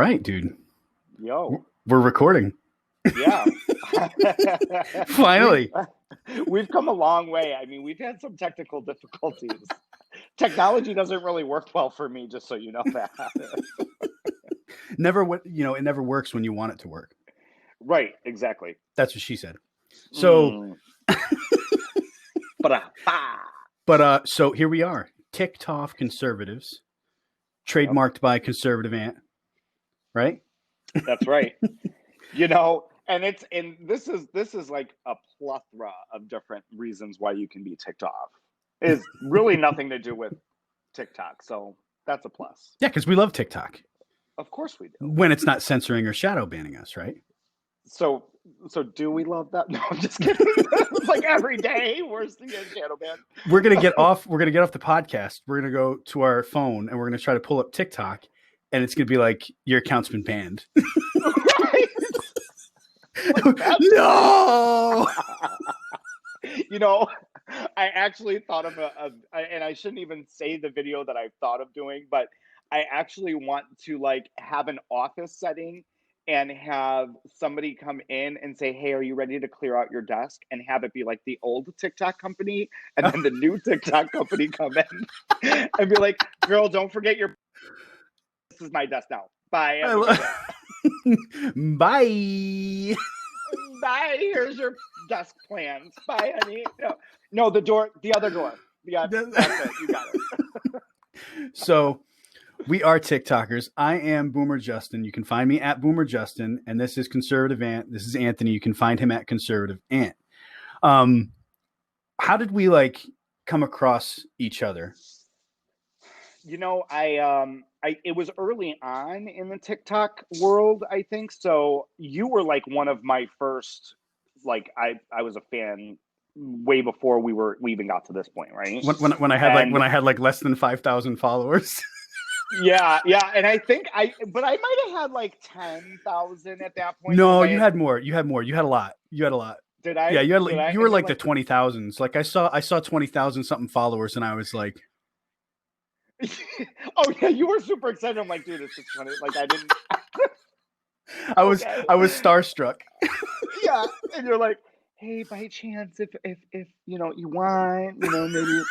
right, dude. Yo. We're recording. Yeah. Finally. We've come a long way. I mean, we've had some technical difficulties. Technology doesn't really work well for me, just so you know that. It never works when you want it to work. Right, exactly. That's what she said. So so here we are. TikToff conservatives. Trademarked by Conservative Ant. Right? That's right. And this is like a plethora of different reasons why you can be ticked off. It's really nothing to do with TikTok, so that's a plus. Yeah, because we love TikTok. Of course we do. When it's not censoring or shadow banning us, right? So do we love that? No, I'm just kidding. It's like every day we're seeing shadow ban. We're gonna get off the podcast. We're gonna go to our phone and we're gonna try to pull up TikTok, and it's gonna be like your account's been banned. Right? No. I actually thought of and I shouldn't even say the video that I've thought of doing, but I actually want to like have an office setting and have somebody come in and say, "Hey, are you ready to clear out your desk?" And have it be like the old TikTok company and then the new TikTok company come in and be like, "Girl, don't forget this is my desk now. Bye." Bye. Bye. Here's your desk plans. Bye, honey. No, the other door. Yeah, that's it. You got it. So we are TikTokers. I am Boomer Justin. You can find me at Boomer Justin, and this is Conservative Ant. This is Anthony. You can find him at Conservative Ant. How did we come across each other? It was early on in the TikTok world, I think. So you were like one of my first, I was a fan way before we even got to this point, right? When I had less than 5,000 followers. Yeah, and I think but I might have had like 10,000 at that point. No, you had more. You had a lot. Did I? Yeah, you were like the 20,000s. Like I saw 20,000 something followers, and I was like, "Oh yeah, you were super excited." I'm like, "Dude, it's just funny." Like I didn't. I was starstruck. Yeah, and you're like, "Hey, by chance, if you want, maybe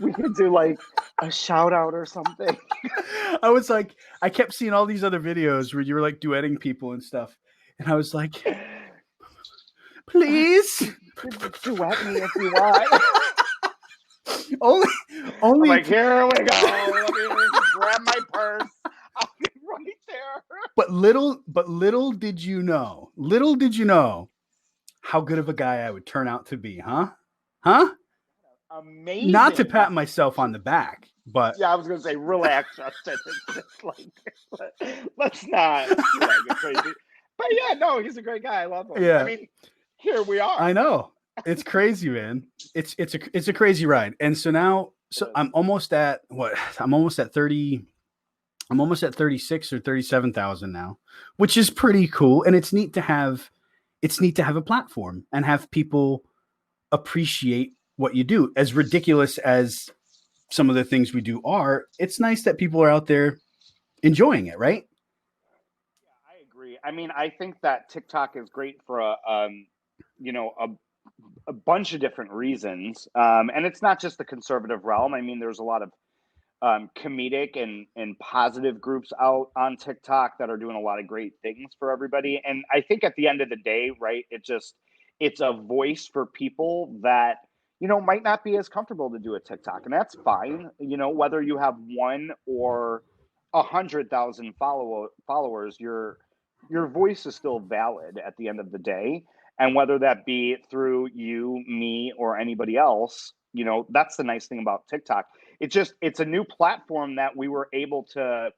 we could do like a shout out or something." I was like, I kept seeing all these other videos where you were like duetting people and stuff, and I was like, please duet me if you want. only I'm like, here we go. Let me grab my purse. I'll be right there. But little did you know how good of a guy I would turn out to be, huh? Amazing. Not to pat myself on the back, but yeah, I was gonna say, relax, Justin. Let's not get crazy. But yeah, no, he's a great guy. I love him. Yeah. I mean, here we are. I know. It's crazy, man. It's a crazy ride. And so now, I'm almost at 30. I'm almost at 36 or 37,000 now, which is pretty cool. And it's neat to have a platform and have people appreciate what you do. As ridiculous as some of the things we do are, it's nice that people are out there enjoying it, right? Yeah, I agree. I mean, I think that TikTok is great for a bunch of different reasons. And it's not just the conservative realm. I mean, there's a lot of comedic and positive groups out on TikTok that are doing a lot of great things for everybody. And I think at the end of the day, right, it's a voice for people that, might not be as comfortable to do a TikTok, and that's fine. Whether you have 1 or 100,000 followers, your voice is still valid at the end of the day. And whether that be through you, me, or anybody else, that's the nice thing about TikTok. It's a new platform that we were able to,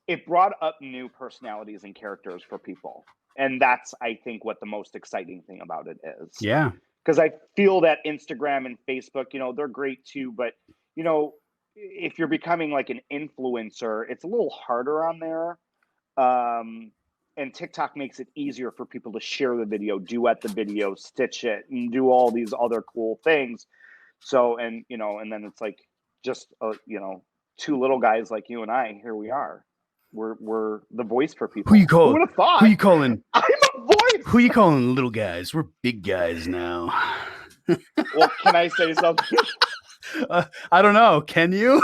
it brought up new personalities and characters for people. And that's, I think, what the most exciting thing about it is. Yeah. Because I feel that Instagram and Facebook, they're great too. But, if you're becoming like an influencer, it's a little harder on there. And TikTok makes it easier for people to share the video, duet the video, stitch it, and do all these other cool things. So, and then it's like just, 2 little guys like you and I, here we are. We're the voice for people. Who you calling? Who would have thought? Who you calling? I'm a voice. Who you calling little guys? We're big guys now. Well, can I say something? I don't know. Can you?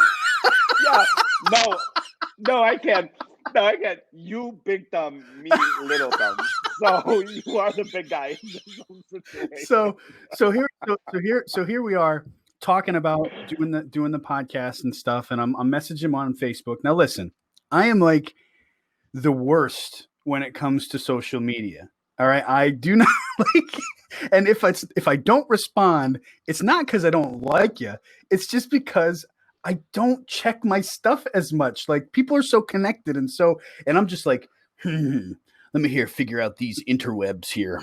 Yeah. No, I can't. No, I can't. You big thumb, me little thumb. So you are the big guy. So here we are talking about doing the podcast and stuff, and I'm messaging him on Facebook. Now listen, I am like the worst when it comes to social media. All right, I do not like, and if I don't respond, it's not because I don't like you. It's just because I don't check my stuff as much. Like people are so connected and I'm just like, let me figure out these interwebs here.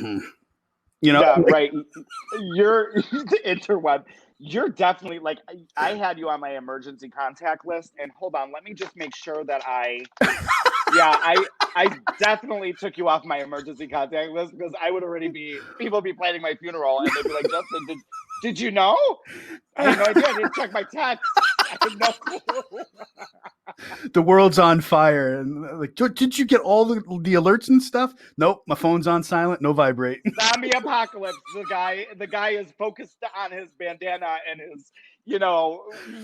You know, yeah, right. You're the interweb. You're definitely like, I had you on my emergency contact list, and hold on, let me just make sure that I definitely took you off my emergency contact list, because I would already people be planning my funeral, and they'd be like, Justin, did you know? I had no idea. I didn't check my text. I had no clue. The world's on fire, and like, did you get all the alerts and stuff? Nope, my phone's on silent, no vibrate. Zombie apocalypse. The guy is focused on his bandana and his,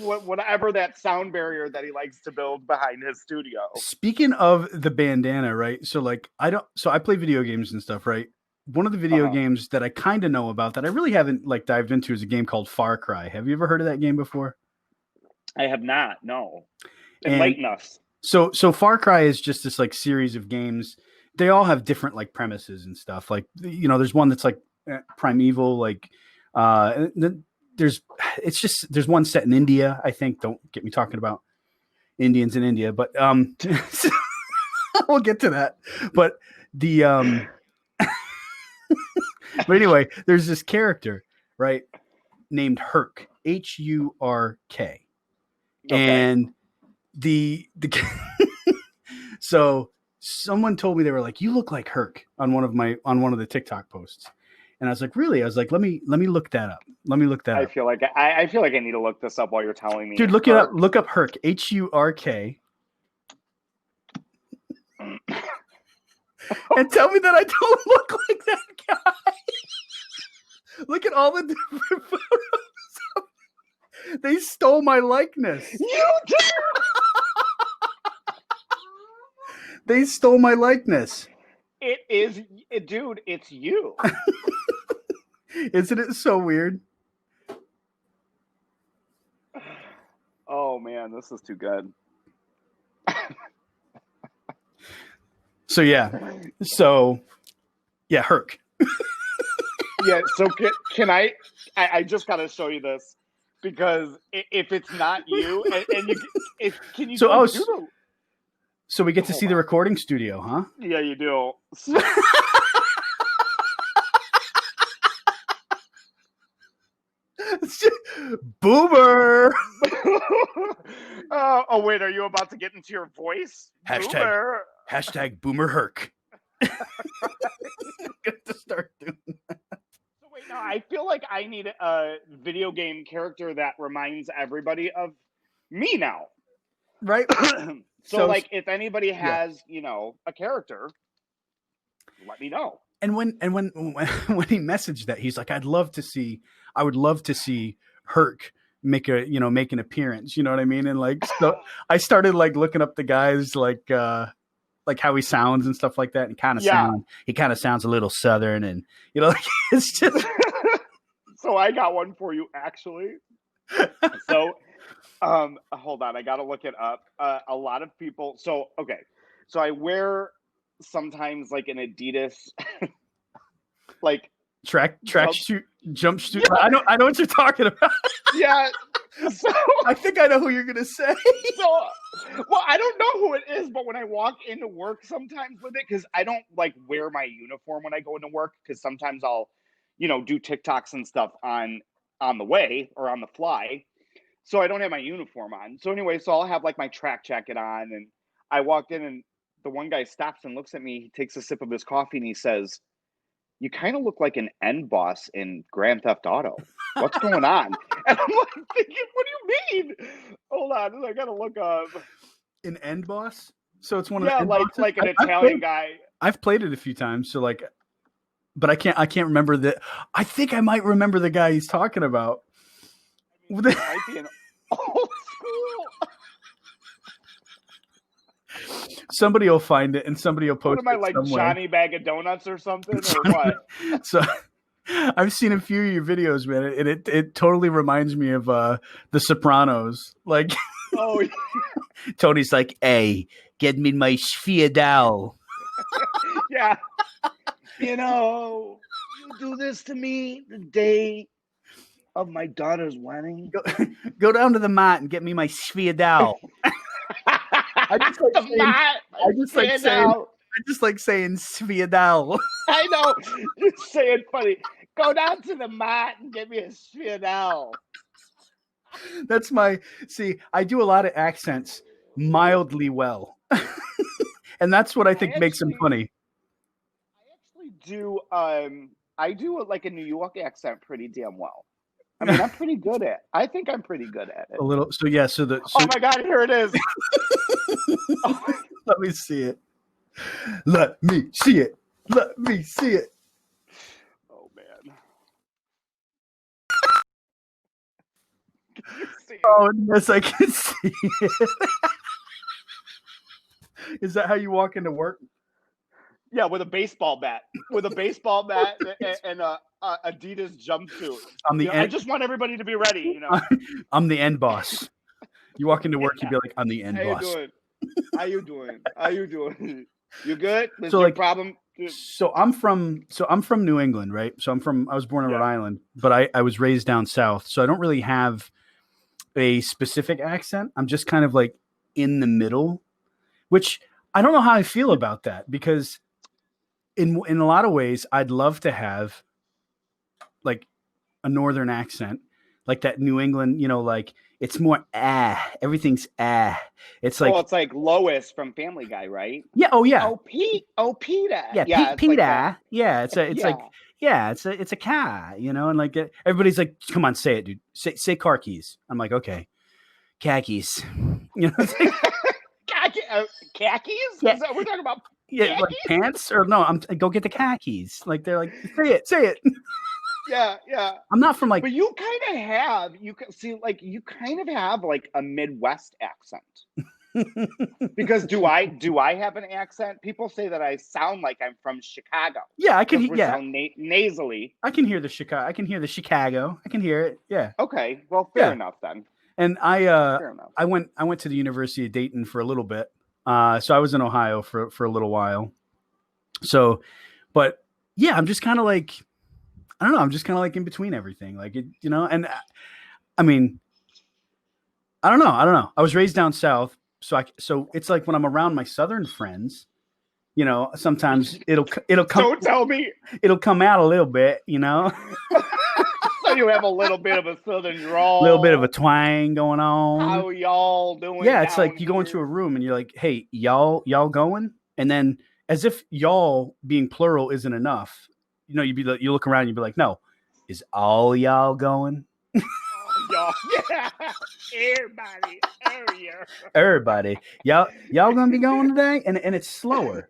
whatever that sound barrier that he likes to build behind his studio. Speaking of the bandana, right? So like, I play video games and stuff, right? One of the video games that I kind of know about that I really haven't like dived into is a game called Far Cry. Have you ever heard of that game before? I have not. No. Enlighten us. So Far Cry is just this like series of games. They all have different like premises and stuff. Like, there's one that's like primeval, like there's one set in India, I think. Don't get me talking about Indians in India, but we'll get to that. But but anyway, there's this character, right, named Hurk, Hurk. And the so someone told me, they were like, you look like Hurk on one of the TikTok posts. And I was like, really? I was like, let me look that up. I feel like I need to look this up while you're telling me. Dude, look it up. Look up Hurk, Hurk. And tell me that I don't look like that guy. Look at all the different photos. They stole my likeness. You did. They stole my likeness. It is, dude. It's you. Isn't it so weird? Oh man, this is too good. So yeah, Hurk. Yeah. So can I just gotta show you this, because if it's not you, and can you? So we get to see the recording studio, huh? Yeah, you do. Boomer. Oh wait, are you about to get into your voice? Hashtag Boomer Hurk. Got to start doing that. So wait, now I feel like I need a video game character that reminds everybody of me now. Right. So like, if anybody has, a character, let me know. And when he messaged that, he's like, I would love to see Hurk make an appearance. You know what I mean? And like, so I started like looking up the guys, like how he sounds and stuff like that. And he kind of sounds a little Southern, and like, it's just. So I got one for you, actually. So, hold on, I got to look it up. A lot of people. So, okay. So I wear sometimes like an Adidas, like track shoot, jump shoot. Yeah. I know what you're talking about. Yeah. So I think I know who you're gonna say. So, well, I don't know who it is, but when I walk into work sometimes with it, because I don't like wear my uniform when I go into work, because sometimes I'll, do TikToks and stuff on the way or on the fly. So I don't have my uniform on. So anyway, so I'll have like my track jacket on, and I walked in, and the one guy stops and looks at me. He takes a sip of his coffee, and he says, "You kind of look like an end boss in Grand Theft Auto. What's going on?" And I'm like thinking, what do you mean? Hold on, I gotta look up. An end boss? So it's one of Yeah, the inboxes. like an Italian guy. I've played it a few times. So like, but I can't remember the. I think I might remember the guy he's talking about. It might be an old school. Somebody will find it and somebody will post What am I, it like somewhere. Johnny Bag of Donuts or something, or what? So I've seen a few of your videos, man, and it totally reminds me of The Sopranos. Like, Oh, Tony's like, "Hey, get me my Sfiadal." yeah. You know, you do this to me the day of my daughter's wedding. Go down to the mat and get me my Sfiadal. I just like saying Sfiadal. I know. You're saying funny. Go down to the mat and get me a Sfiadal. That's I do a lot of accents mildly well. And that's what I think makes him funny. I do like a New York accent pretty damn well. I mean, I think I'm pretty good at it. A little. So yeah. Oh my God, here it is. Let me see it. Let me see it. Let me see it. Oh man. Oh yes, I can see it. Is that how you walk into work? Yeah, with a baseball bat, and a Adidas jumpsuit. I just want everybody to be ready. You know, I'm the end boss. You walk into work, you'd be like, "I'm the end boss." How you doing? You good? Is so your like problem? So I'm from New England, right? So I was born in Rhode Island, but I was raised down south. So I don't really have a specific accent. I'm just kind of like in the middle, which I don't know how I feel about that, because in a lot of ways I'd love to have like a northern accent, like that New England, like it's more everything's It's like it's like Lois from Family Guy, right? Yeah. Oh yeah. Oh Peter. Yeah. Peter. Like yeah. It's a car, and like everybody's like, "Come on, say it, dude. Say car keys." I'm like, "Okay, khakis." Khakis? Yeah. Is that what we're talking about? Yeah, like pants, or no? Go get the khakis. Like they're like, say it. Yeah. I'm not from like, but you kind of have like a Midwest accent. Because do I have an accent? People say that I sound like I'm from Chicago. Yeah, I can. Yeah, sound nasally. I can hear the Chicago. I can hear the Chicago. I can hear it. Yeah. Okay. Well, fair enough then. And I went to the University of Dayton for a little bit. So I was in Ohio for a little while. So, but yeah, I'm just kind of like, I don't know. I'm just kind of like in between everything, like it, and I mean, I don't know. I was raised down south. So it's like when I'm around my southern friends, sometimes it'll come. Don't tell me. It'll come out a little bit, So you have a little bit of a southern drawl, a little bit of a twang going on. How y'all doing? Yeah, it's like you go into a room and you're like, "Hey, y'all going?" And then, as if y'all being plural isn't enough, you look around and you'd be like, "No, is all y'all going?" Y'all, yeah, everybody, y'all gonna be going today, and it's slower.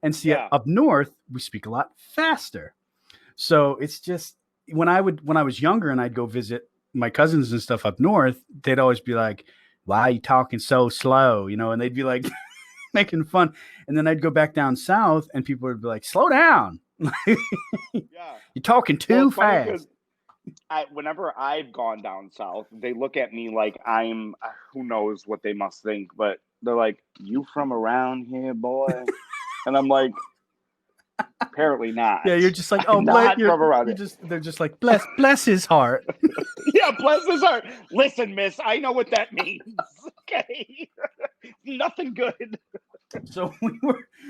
And see, up north we speak a lot faster, so it's just when I was younger and I'd go visit my cousins and stuff up north, they'd always be like, "Why are you talking so slow?" And they'd be like making fun, and then I'd go back down south and people would be like, "Slow down, you're talking too fast." Whenever I've gone down south, they look at me like I'm, who knows what they must think, but they're like, "You from around here, boy?" And I'm like, apparently not. Yeah, you're just like, "Oh, they're just like, bless his heart." Yeah, bless his heart. Listen, miss, I know what that means. Okay, nothing good. So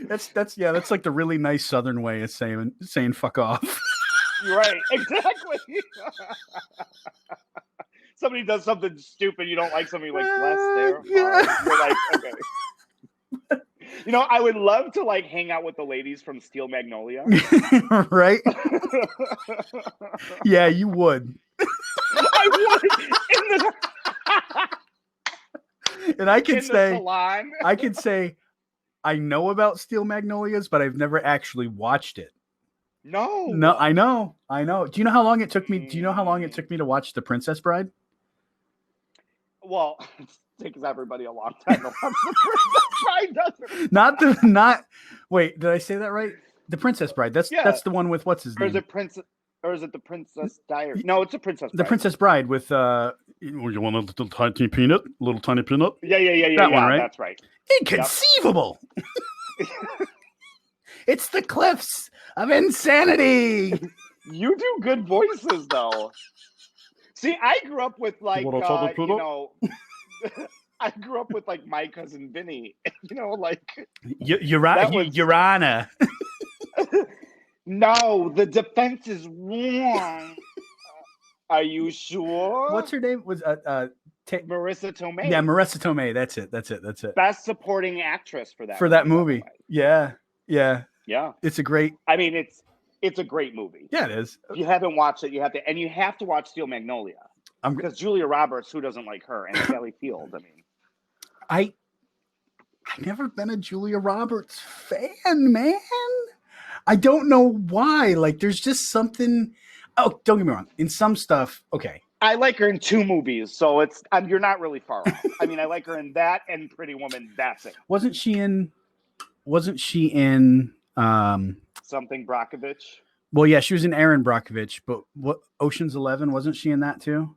that's like the really nice southern way of saying fuck off. Right, exactly. Somebody does something stupid, you don't like somebody, like, bless their heart. You're like, okay. I would love to like hang out with the ladies from Steel Magnolia. Right? Yeah, you would. I would. And I can in the say, salon. I know about Steel Magnolias, but I've never actually watched it. No, No. I know. Do you know how long it took me? Do you know how long it took me to watch The Princess Bride? Well, it takes everybody a long time to watch The Princess Bride, doesn't Not. Wait, did I say that right? The Princess Bride. That's the one with what's his name? Or is it the Princess Diary? No, it's a Princess Bride. The Princess Bride with you want a little tiny peanut? Little tiny peanut? Yeah. That one, right? That's right. Inconceivable. Yep. It's the cliffs of insanity. You do good voices, though. See, I grew up with like, I grew up with like my cousin Vinny. Like Your Honor. No, the defense is wrong. Are you sure? What's her name? Was Marissa Tomei. Yeah, Marissa Tomei. That's it. Best supporting actress for that movie. Yeah. It's a great. I mean, it's a great movie. Yeah, it is. If you haven't watched it, you have to watch Steel Magnolia. Because Julia Roberts, who doesn't like her, and Sally Field. I mean, I've never been a Julia Roberts fan, man. I don't know why. Like, there's just something. Oh, don't get me wrong. In some stuff, okay. I like her in 2 movies, so you're not really far off. I mean, I like her in that and Pretty Woman. That's it. Wasn't she in? Something Brockovich? Well, yeah, she was in Erin Brockovich, but what Ocean's 11? Wasn't she in that too?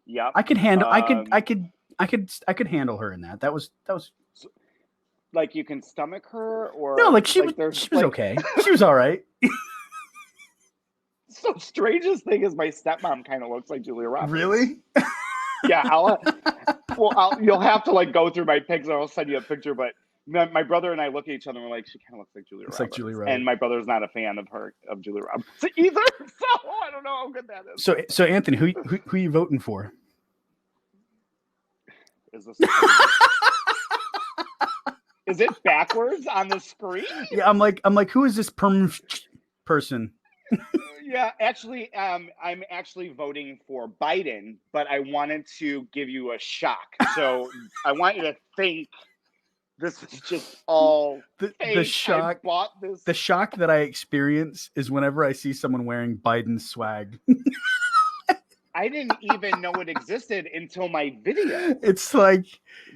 Yeah, I could handle. I could handle her in that. That was. Like, you can stomach her, or no, like she was okay. She was all right. So strangest thing is my stepmom kind of looks like Julia Roberts. Really? Yeah. You'll have to like go through my pics, or I'll send you a picture. But my brother and I look at each other and we're like, she kind of looks like Julia Roberts. Like Julia Roberts. And my brother's not a fan of Julia Roberts either. So I don't know how good that is. So Anthony, who are you voting for? Is this? Is it backwards on the screen? Yeah, I'm like, who is this person? Yeah, actually, I'm actually voting for Biden, but I wanted to give you a shock. So I want you to think this is just all the shock. I bought this. The shock that I experience is whenever I see someone wearing Biden's swag. I didn't even know it existed until my video. It's like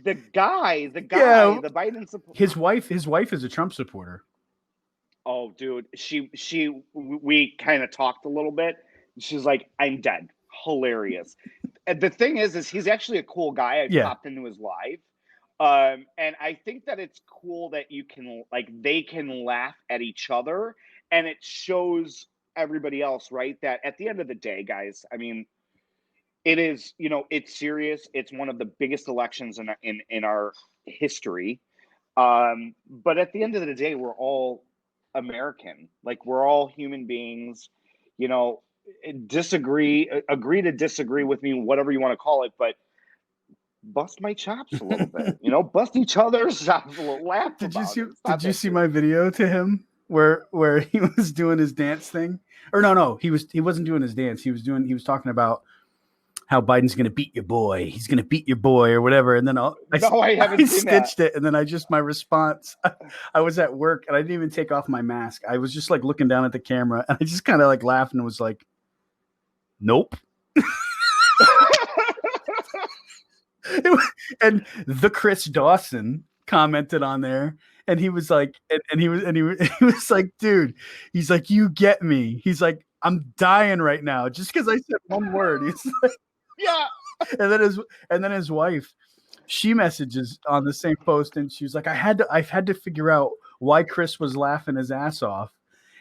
the guy, the Biden supporter. His wife is a Trump supporter. Oh, dude, we kind of talked a little bit. She's like, I'm dead. Hilarious. And the thing is he's actually a cool guy. I popped into his live. And I think that it's cool that they can laugh at each other, and it shows everybody else, right? That at the end of the day, guys, I mean, it is, it's serious. It's one of the biggest elections in our history. But at the end of the day, we're all American. Like, we're all human beings, agree to disagree with me, whatever you want to call it, but bust my chops a little bit, bust each other's chops a little, laugh. Did you see my video to him where he was doing his dance thing? Or no, he wasn't doing his dance. He was talking about how Biden's going to beat your boy. He's going to beat your boy or whatever. And then I haven't seen stitched that. It. And then my response, I was at work and I didn't even take off my mask. I was just like looking down at the camera and I just kind of like laughed and was like, nope. And the Chris Dawson commented on there and he was like, and he was like, dude, he's like, you get me. He's like, I'm dying right now just because I said one word. He's like, yeah. And then his wife, she messages on the same post and she was like, I've had to figure out why Chris was laughing his ass off.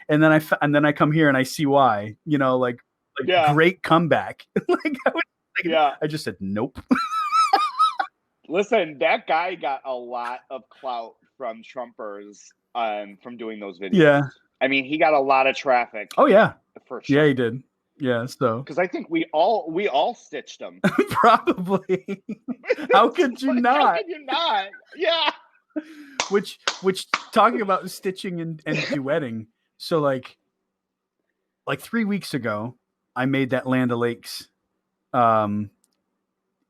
And then I come here and I see why, great comeback. I just said, nope. Listen, that guy got a lot of clout from Trumpers from doing those videos. Yeah. I mean, he got a lot of traffic. Oh yeah. For sure. Yeah, he did. Yeah, so because I think we all stitched them. Probably. How could you not? How could you not? Yeah. Which talking about stitching and duetting. So like 3 weeks ago, I made that Land O'Lakes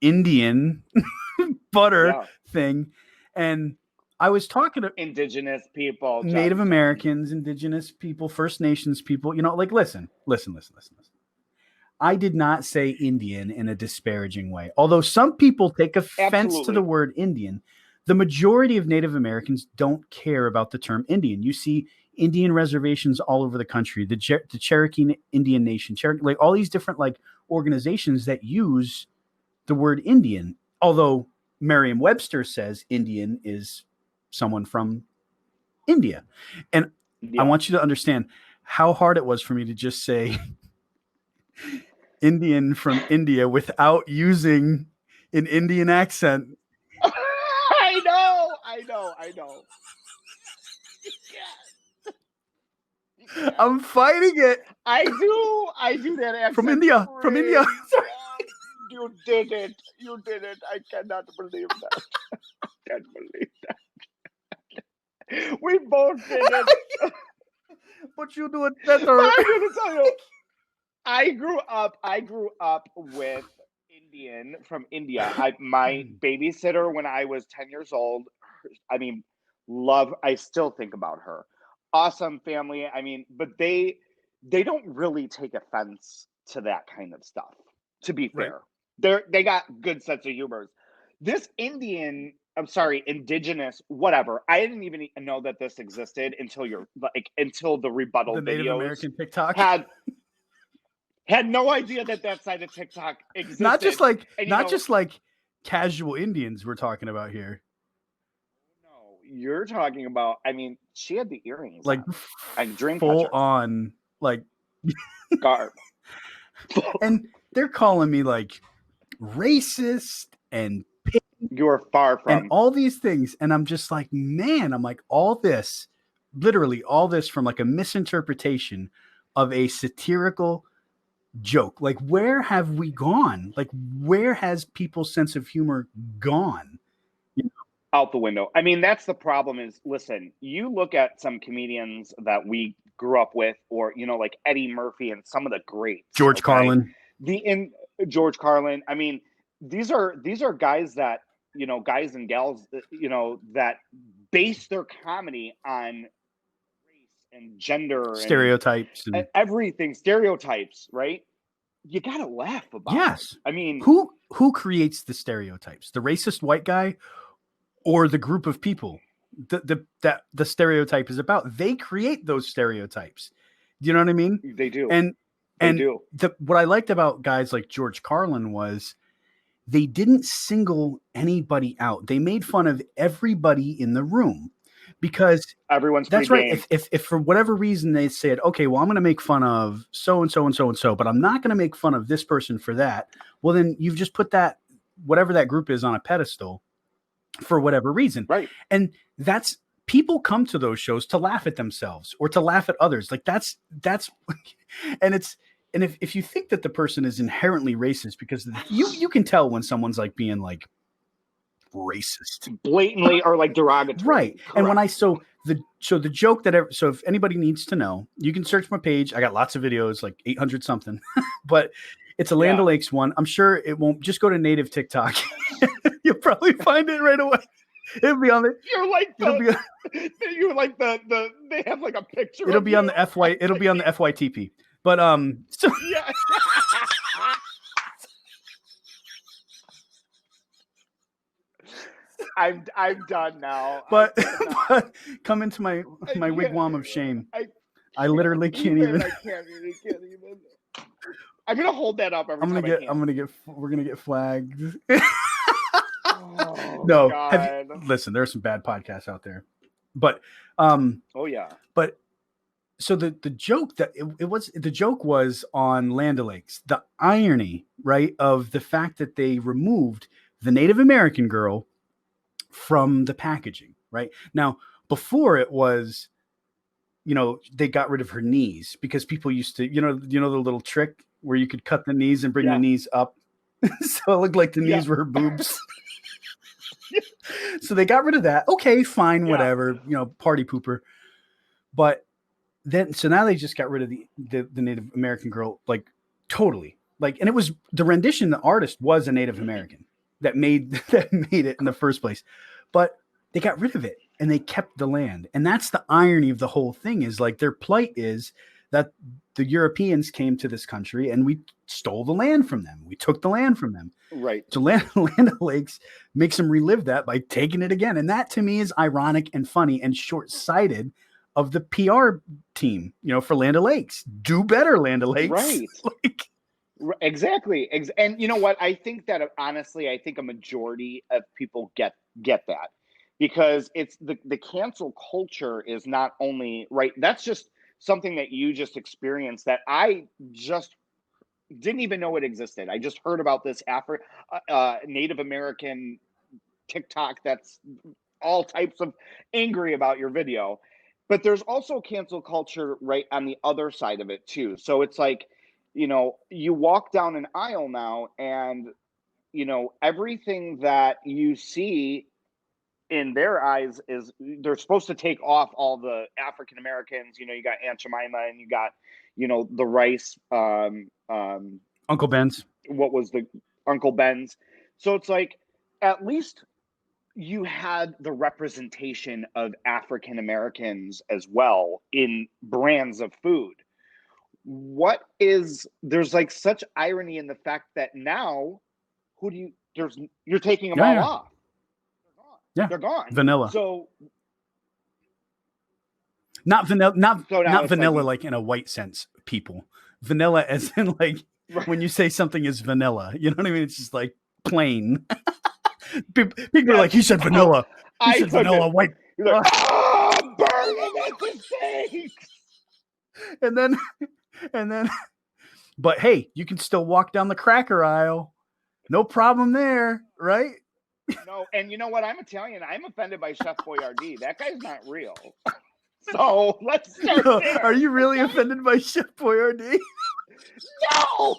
Indian butter thing. And I was talking to indigenous people, Native Americans, indigenous people, First Nations people, like, listen. I did not say Indian in a disparaging way. Although some people take offense to the word Indian, the majority of Native Americans don't care about the term Indian. You see Indian reservations all over the country, the Cherokee Indian Nation, like all these different like organizations that use the word Indian. Although Merriam-Webster says Indian is someone from India. And I want you to understand how hard it was for me to just say Indian from India without using an Indian accent. I know. I'm fighting it. I do that accent. From India. You did it. I cannot believe that. I can't believe that. We both did it. But you do it better. I'm gonna tell you. I grew up with Indian from India. My babysitter when I was 10 years old, I still think about her. Awesome family. But they don't really take offense to that kind of stuff, to be fair. Right. They got good sense of humor. This indigenous, whatever. I didn't even know that this existed until the rebuttal videos. Native American TikTok had no idea that side of TikTok existed. Not just like casual Indians we're talking about here. No, you're talking about. She had the earrings, like dream full catcher. On, like garb, and they're calling me like racist and you're far from and all these things, and I'm just like, man, literally all this from like a misinterpretation of a satirical joke. Like, where have we gone? Like, where has people's sense of humor gone? Out the window. That's the problem is, listen, you look at some comedians that we grew up with, or, like Eddie Murphy and some of the greats. George Carlin. George Carlin. These are guys that, guys and gals, that base their comedy on race and gender, stereotypes, and everything, stereotypes, right? You gotta laugh about. Yes. it. Who creates the stereotypes? The racist white guy or the group of people that the stereotype is about? They create those stereotypes. Do you know what I mean? They do. And what I liked about guys like George Carlin was they didn't single anybody out. They made fun of everybody in the room, because everyone's that's right. If for whatever reason they said, okay, well, I'm going to make fun of so and so and so and so, but I'm not going to make fun of this person for that. Well, then you've just put that, whatever that group is, on a pedestal for whatever reason. Right. And that's, people come to those shows to laugh at themselves or to laugh at others. Like that's, and if you think that the person is inherently racist, because you can tell when someone's like being like racist, blatantly, or like derogatory. Right. Correct. And when the joke so if anybody needs to know, you can search my page. I got lots of videos, like 800 something, but it's a Land O'Lakes one. I'm sure it won't. Just go to native TikTok. You'll probably find it right away. It'll be on the. You're like they have like a picture. It'll be on the FY. It'll be on the FYTP. But so yeah. I'm done now. But come into my wigwam of shame. I literally can't even. I can't even. I'm gonna hold that up every time. We're gonna get flagged. Oh, no, listen. There are some bad podcasts out there, but oh yeah. But so the joke that the joke was on Land O'Lakes. The irony, right, of the fact that they removed the Native American girl from the packaging. Right now, before it was, they got rid of her knees because people used to, the little trick where you could cut the knees and bring the knees up, so it looked like the knees were her boobs. So they got rid of that. Okay, fine, whatever, party pooper. But then, so now they just got rid of the Native American girl, like totally, like, and it was the rendition. The artist was a Native American. that made it in the first place. But they got rid of it and they kept the land. And that's the irony of the whole thing, is like their plight is that the Europeans came to this country and we stole the land from them. We took the land from them. Right. So Land O'Lakes makes them relive that by taking it again. And that to me is ironic and funny and short-sighted of the PR team, for Land O'Lakes. Do better, Land O'Lakes. Right. Exactly. And you know what? I think that honestly, I think a majority of people get that, because it's the cancel culture is not only right. That's just something that you just experienced that I just didn't even know it existed. I just heard about this Native American TikTok that's all types of angry about your video. But there's also cancel culture right on the other side of it too. So it's like, you walk down an aisle now and, everything that you see in their eyes is they're supposed to take off all the African Americans. You got Aunt Jemima and you got, the Rice, Uncle Ben's. What was the Uncle Ben's? So it's like, at least you had the representation of African Americans as well in brands of food. There's like such irony in the fact that now you're taking them all off. They're gone. Vanilla. So not vanilla, not vanilla like in a white sense, people. Vanilla as in like when you say something is vanilla, you know what I mean? It's just like plain. People are like, he said vanilla. He said vanilla white. You're like, burn it at the stakes. And then, but hey, you can still walk down the cracker aisle. No problem there, right? No, and you know what? I'm Italian. I'm offended by Chef Boyardee. That guy's not real. So let's start there. Are you really offended by Chef Boyardee? No!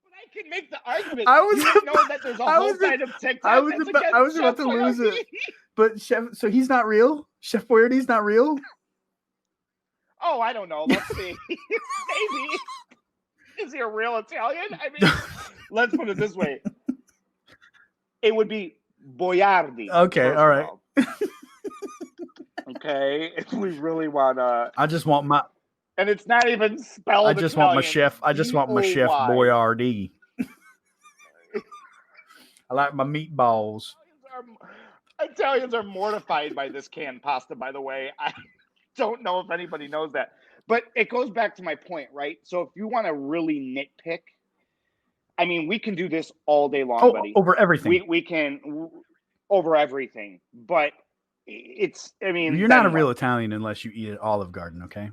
But I can make the argument. You know that there's a whole side of TikTok. I was about to lose it. But so he's not real? Chef Boyardee's not real? Oh, I don't know. Let's see. Maybe. Is he a real Italian? I mean, let's put it this way. It would be Boyardi. Okay, all right. Okay, if we really want to. I just want my. And it's not even spelled. I just want my chef. I just want my Chef Boyardee. I like my meatballs. Italians are mortified by this canned pasta, by the way. I don't know if anybody knows that. But it goes back to my point, right? So if you want to really nitpick, I mean, we can do this all day long, buddy. Over everything. We can over everything. But it's, I mean. You're not a real Italian unless you eat at Olive Garden, okay?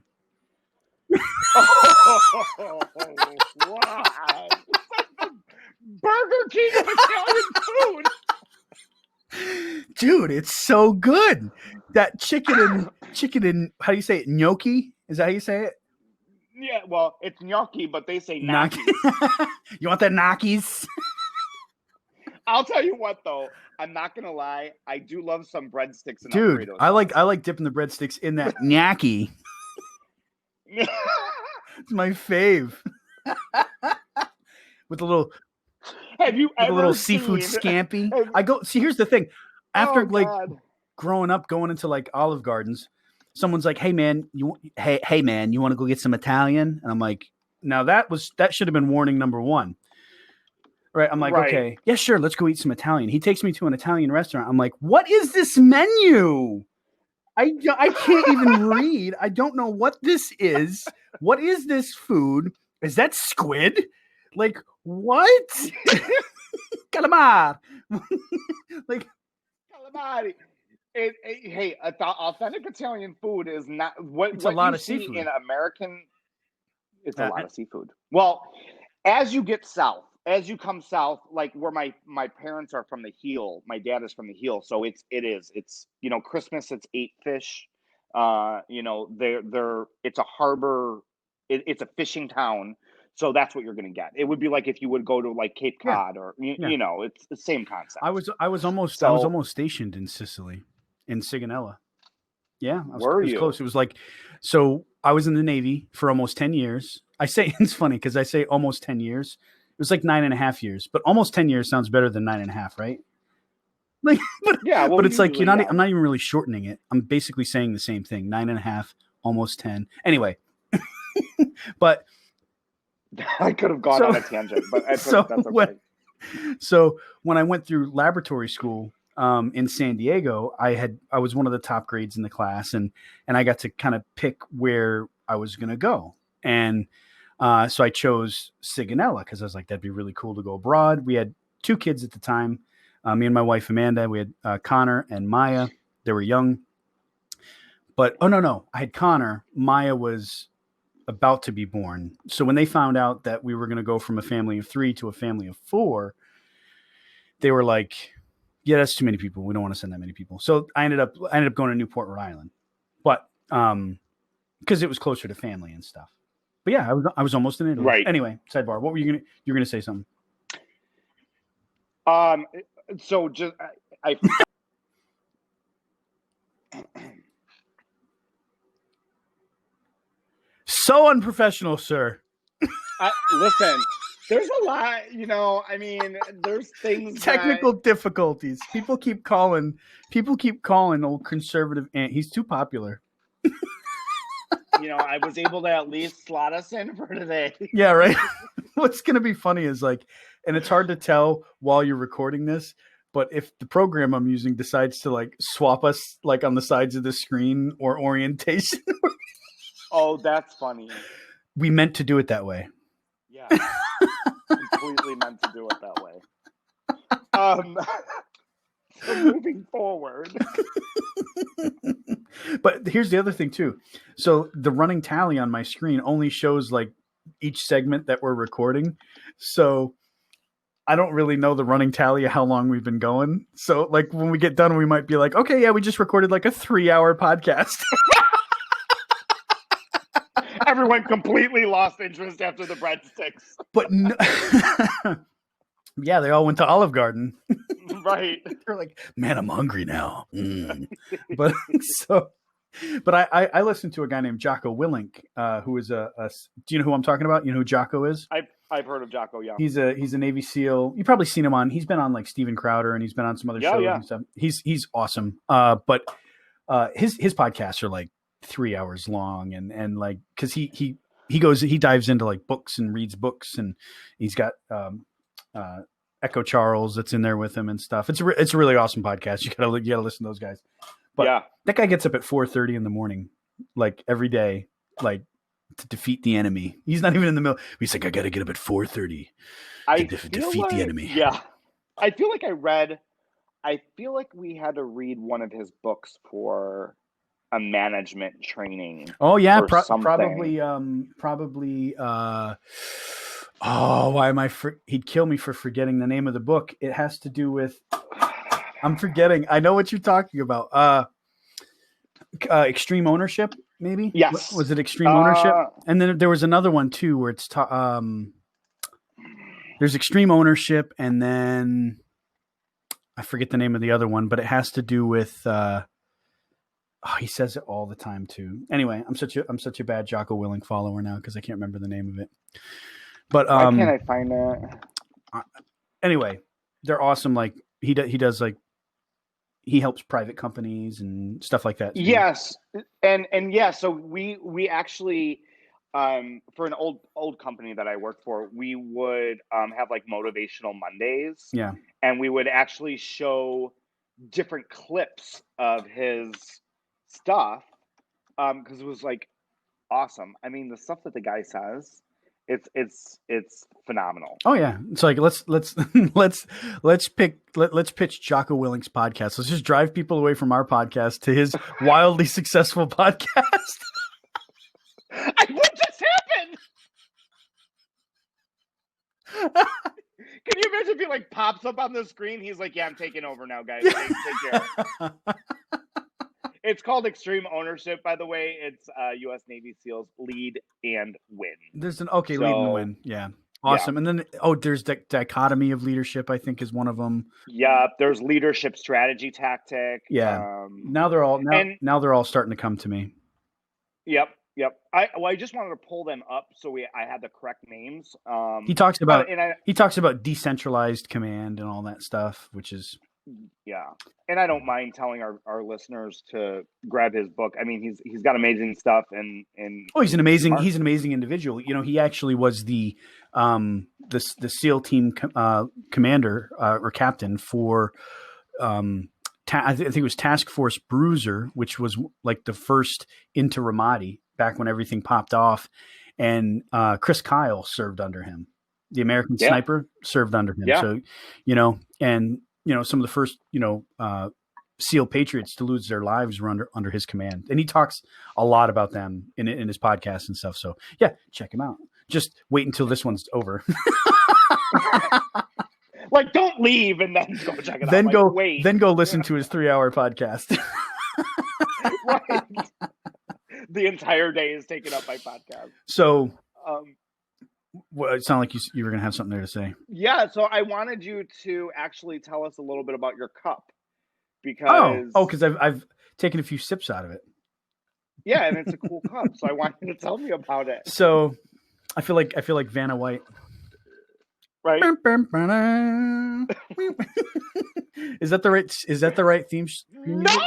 Oh, wow. Burger King of Italian food. Dude, it's so good. That chicken and how do you say it? Gnocchi? Is that how you say it? Yeah, well, it's gnocchi, but they say gnocchi. You want that gnocchis? I'll tell you what, though. I'm not gonna lie. I do love some breadsticks and Dude, Alfredo. I like dipping the breadsticks in that gnocchi. It's my fave. With a little. Have you ever a little seen, seafood scampi? I go. See, here's the thing. After growing up, going into like Olive Gardens, someone's like, "Hey man, you want to go get some Italian?" And I'm like, "Now that should have been warning number one." Right? I'm like, "Okay, yeah, sure, let's go eat some Italian." He takes me to an Italian restaurant. I'm like, "What is this menu? I can't even read. I don't know what this is. What is this food? Is that squid? Like what? Calamari. Like calamari. Hey, authentic Italian food is not what a lot you of see seafood in American. It's a lot of seafood. Well, as you come south, like where my parents are from the heel, my dad is from the heel, so it's Christmas. It's 8 fish. It's a harbor. It's a fishing town. So that's what you're going to get. It would be like if you would go to like Cape Cod or it's the same concept. I was almost stationed in Sicily, in Sigonella. Yeah, it was close. It was like, so I was in the Navy for almost 10 years. I say it's funny because I say almost 10 years, was like 9.5 years, but almost 10 years sounds better than 9.5, right? Like, Yeah, well, but it's like usually, I'm not even really shortening it. I'm basically saying the same thing: 9.5, almost 10. Anyway, but I could have gone on a tangent, but that's okay. So when I went through laboratory school in San Diego, I was one of the top grades in the class, and I got to kind of pick where I was going to go, and so I chose Sigonella because I was like, that'd be really cool to go abroad. We had 2 kids at the time, me and my wife Amanda. We had Connor and Maya. They were young, but no, I had Connor. Maya was about to be born. So when they found out that we were going to go from a family of 3 to a family of 4, they were like, yeah, that's too many people. We don't want to send that many people. So I ended up going to Newport, Rhode Island, but because it was closer to family and stuff. But yeah, I was almost in Italy. Right. Anyway, sidebar. What were you gonna say something? So just I So unprofessional, sir. Listen, there's a lot, I mean, there's things technical difficulties. People keep calling old conservative Ant. He's too popular. I was able to at least slot us in for today. Yeah, right. What's going to be funny is and it's hard to tell while you're recording this, but if the program I'm using decides to swap us on the sides of the screen or orientation. Oh, that's funny. We meant to do it that way. Yeah. Completely meant to do it that way. So moving forward. But here's the other thing too. So the running tally on my screen only shows each segment that we're recording. So I don't really know the running tally of how long we've been going. So when we get done, we might be like, okay, yeah, we just recorded a 3-hour podcast. Everyone completely lost interest after the breadsticks. But no, yeah, they all went to Olive Garden. Right. They're like, man, I'm hungry now. But I listened to a guy named Jocko Willink, who is do you know who I'm talking about? You know who Jocko is? I've heard of Jocko. Yeah. He's a Navy SEAL. You've probably seen him he's been on Steven Crowder, and he's been on some other shows and stuff. He's awesome. But his podcasts are 3 hours long, and cause he dives into books and reads books, and he's got, Echo Charles that's in there with him and stuff. It's a really awesome podcast. You gotta listen to those guys. But yeah, that guy gets up at 4:30 in the morning, every day, to defeat the enemy. He's not even in the middle. He's like, I got to get up at 4:30 to defeat the enemy. Yeah. I feel like we had to read one of his books for a management training. Oh yeah. Probably, why am he'd kill me for forgetting the name of the book. It has to do with, I'm forgetting. I know what you're talking about. Extreme Ownership, maybe? Yes. Was it Extreme Ownership? And then there was another one too, where it's, there's Extreme Ownership, and then I forget the name of the other one, but it has to do with, he says it all the time too. Anyway, I'm such a bad Jocko Willink follower now, because I can't remember the name of it. But why can't I find that? Anyway, they're awesome. He does he helps private companies and stuff like that. Yes, and yeah. So we actually, for an old company that I worked for, we would have motivational Mondays. Yeah, and we would actually show different clips of his stuff, because it was awesome. I mean, the stuff that the guy says, it's phenomenal. Oh yeah, it's let's pitch Jocko Willink's podcast. Let's just drive people away from our podcast to his wildly successful podcast. What just happened? Can you imagine if he pops up on the screen? He's like, "Yeah, I'm taking over now, guys. Take care." It's called Extreme Ownership, by the way. It's U.S. Navy SEALs Lead and Win. There's Lead and Win. Yeah. Awesome. Yeah. And then, there's Dichotomy of Leadership, I think, is one of them. Yeah. There's Leadership Strategy Tactic. Yeah. Now they're all starting to come to me. Yep. Yep. I just wanted to pull them up so I had the correct names. He talks but about decentralized command and all that stuff, which is yeah. And I don't mind telling our listeners to grab his book. I mean, he's got amazing stuff and he's an amazing individual. You know, he actually was the SEAL team commander or captain for I think it was Task Force Bruiser, which was like the first into Ramadi back when everything popped off, and Chris Kyle served under him. The American sniper served under him. Yeah. So, and some of the first, SEAL patriots to lose their lives were under his command. And he talks a lot about them in his podcast and stuff. So yeah, check him out. Just wait until this one's over. Like, don't leave and then go check it out. Then go listen to his 3-hour podcast. Right. The entire day is taken up by podcast. So, it sounded like you were going to have something there to say. Yeah. So I wanted you to actually tell us a little bit about your cup, because because I've taken a few sips out of it. Yeah, and it's a cool cup. So I want you to tell me about it. So I feel like Vanna White. Right. Is that the right theme? No.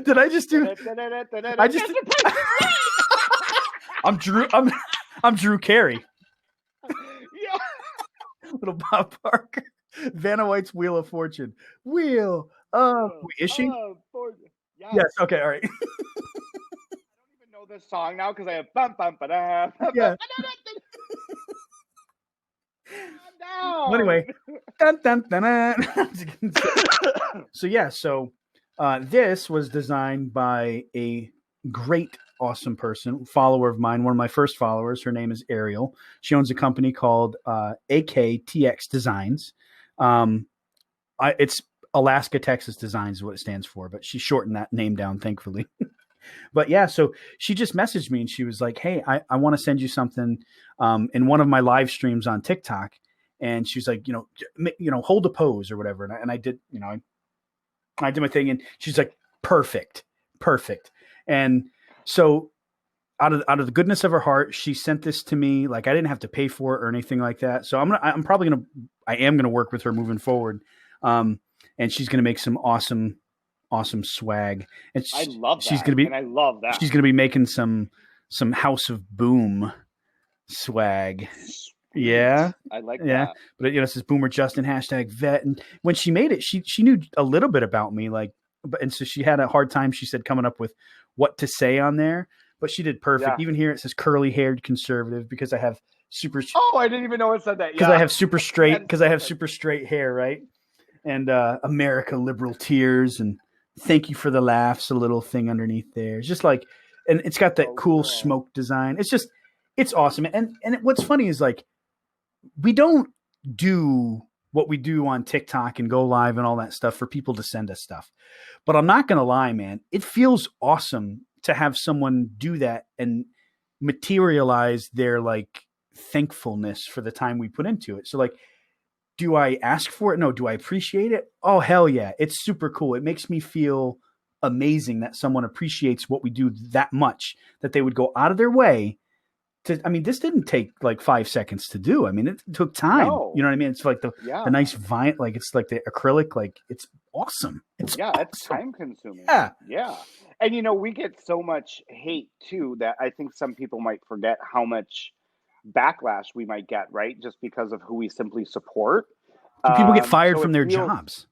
Did I just do? I'm Drew Carey. Yeah. Little Bob Barker. Vanna White's Wheel of Fortune. Is she? Yes. Okay. All right. I don't even know this song now because I have bum bum ba-da. Yeah. No. Anyway, dun, dun, dun, dun. So this was designed by a great, awesome person, follower of mine, one of my first followers. Her name is Ariel. She owns a company called AKTX Designs. It's Alaska, Texas Designs is what it stands for, but she shortened that name down, thankfully. But yeah, so she just messaged me and she was like, hey, I want to send you something in one of my live streams on TikTok. And she's like, hold a pose or whatever. And I did, I did my thing and she's like, perfect. And so out of the goodness of her heart, she sent this to me. Like, I didn't have to pay for it or anything like that. So I am going to work with her moving forward. And she's going to make some awesome swag. And I love that. She's going to be, and I love that. She's going to be making some House of Boom swag. Yeah. I like that. But it says Boomer Justin #vet. And when she made it, she knew a little bit about me, and so she had a hard time, she said, coming up with what to say on there, but she did perfect. Yeah. Even here it says curly haired conservative because I have super. Oh, I didn't even know it said that. Because I have super straight hair, right? And America liberal tears and thank you for the laughs, a little thing underneath there. It's just like, and it's got that cool smoke design. It's awesome. And what's funny is like, we don't do what we do on TikTok and go live and all that stuff for people to send us stuff. But I'm not going to lie, man. It feels awesome to have someone do that and materialize their like thankfulness for the time we put into it. So like, do I ask for it? No. Do I appreciate it? Oh, hell yeah. It's super cool. It makes me feel amazing that someone appreciates what we do that much, that they would go out of their way to, I mean, this didn't take like 5 seconds to do. I mean, it took time. No. You know what I mean? It's like the nice vine, like it's like the acrylic, like it's awesome. It's time consuming. Yeah. Yeah. And we get so much hate too, that I think some people might forget how much backlash we might get, right? Just because of who we simply support. People get fired from their jobs.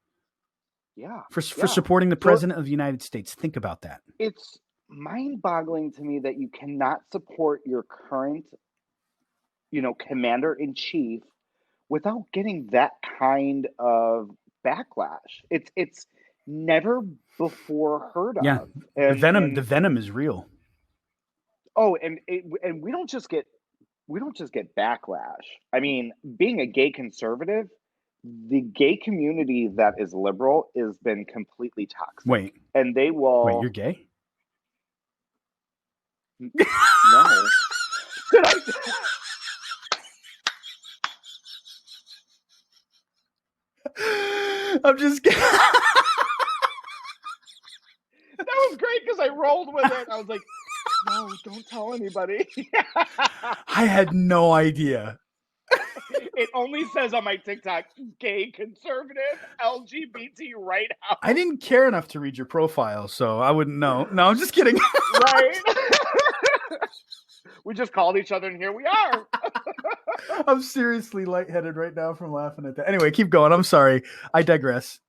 Yeah. For supporting the president of the United States. Think about that. It's mind-boggling to me that you cannot support your current, commander-in-chief without getting that kind of backlash. It's never before heard of. Yeah. The venom is real. Oh, and we don't just get backlash. I mean, being a gay conservative, the gay community that is liberal has been completely toxic. Wait. And they will... Wait, you're gay? No. Did I... I'm just kidding. That was great because I rolled with it. I was like, No, don't tell anybody. I had no idea. It only says on my TikTok, gay, conservative, LGBT right out. I didn't care enough to read your profile, so I wouldn't know. No, I'm just kidding. Right? We just called each other and here we are. I'm seriously lightheaded right now from laughing at that. Anyway, keep going. I'm sorry. I digress.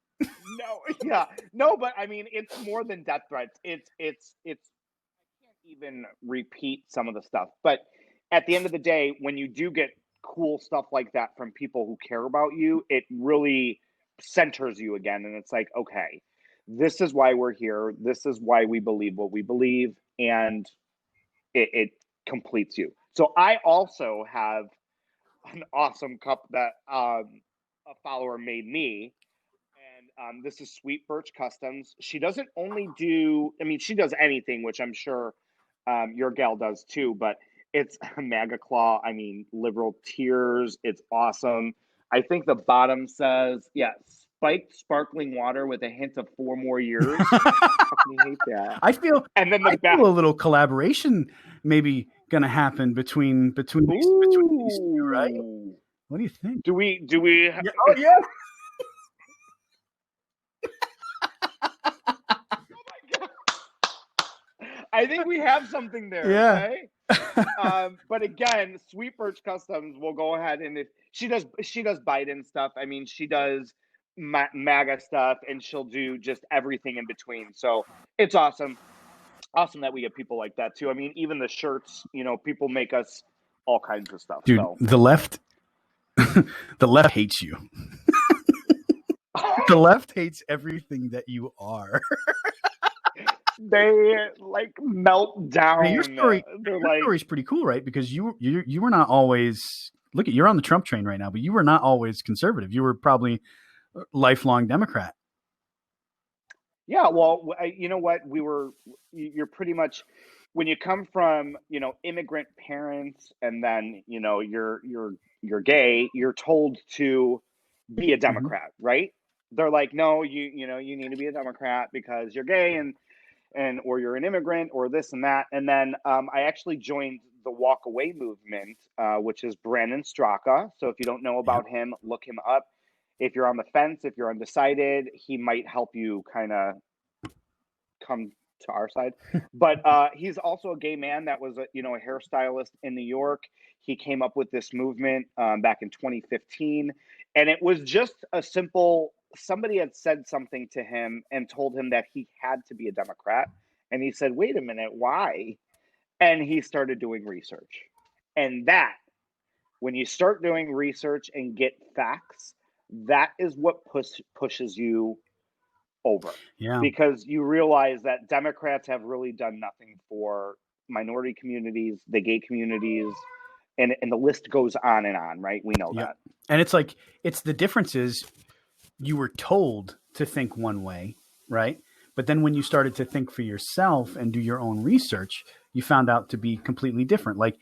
No, but I mean, it's more than death threats. It's I can't even repeat some of the stuff. But at the end of the day, when you do get cool stuff like that from people who care about you, it really centers you again. And it's like, okay, this is why we're here. This is why we believe what we believe. And it completes you. So I also have an awesome cup that a follower made me. And this is Sweet Birch Customs. She doesn't only do, I mean, she does anything, which I'm sure your gal does too, but it's MAGA Claw. I mean, liberal tears. It's awesome. I think the bottom says, yeah, spiked sparkling water with a hint of 4 more years. How can you hate that? I feel, and then I feel a little collaboration maybe going to happen between these two, right? What do you think? Do we? Yeah, oh, yeah. I think we have something there. Yeah. Okay? But again, Sweet Birch Customs will go ahead and if she does Biden stuff. I mean, she does MAGA stuff, and she'll do just everything in between. So it's awesome. Awesome that we get people like that too. I mean, even the shirts, you know, people make us all kinds of stuff. Dude, so. the left hates you. The left hates everything that you are. They like melt down. Hey, your story's pretty cool, right? Because you were not always, look at, you're on the Trump train right now, but you were not always conservative. You were probably a lifelong Democrat. Yeah, well, you know what? You're pretty much, when you come from, you know, immigrant parents, and then, you know, you're gay, you're told to be a Democrat, right? They're like, no, you know, you need to be a Democrat because you're gay and or you're an immigrant or this and that. And then I actually joined the Walk Away movement, which is Brandon Straka. So if you don't know about him, look him up. If you're on the fence, if you're undecided, he might help you kind of come to our side. But he's also a gay man that was a hairstylist in New York. He came up with this movement back in 2015, and it was just a simple, somebody had said something to him and told him that he had to be a Democrat, and he said, wait a minute, why? And he started doing research. And that, when you start doing research and get facts, that is what pushes you over. Yeah. Because you realize that Democrats have really done nothing for minority communities, the gay communities, and the list goes on and on, right? We know that. And it's like, it's the differences. You were told to think one way, right? But then when you started to think for yourself and do your own research, you found out to be completely different. Like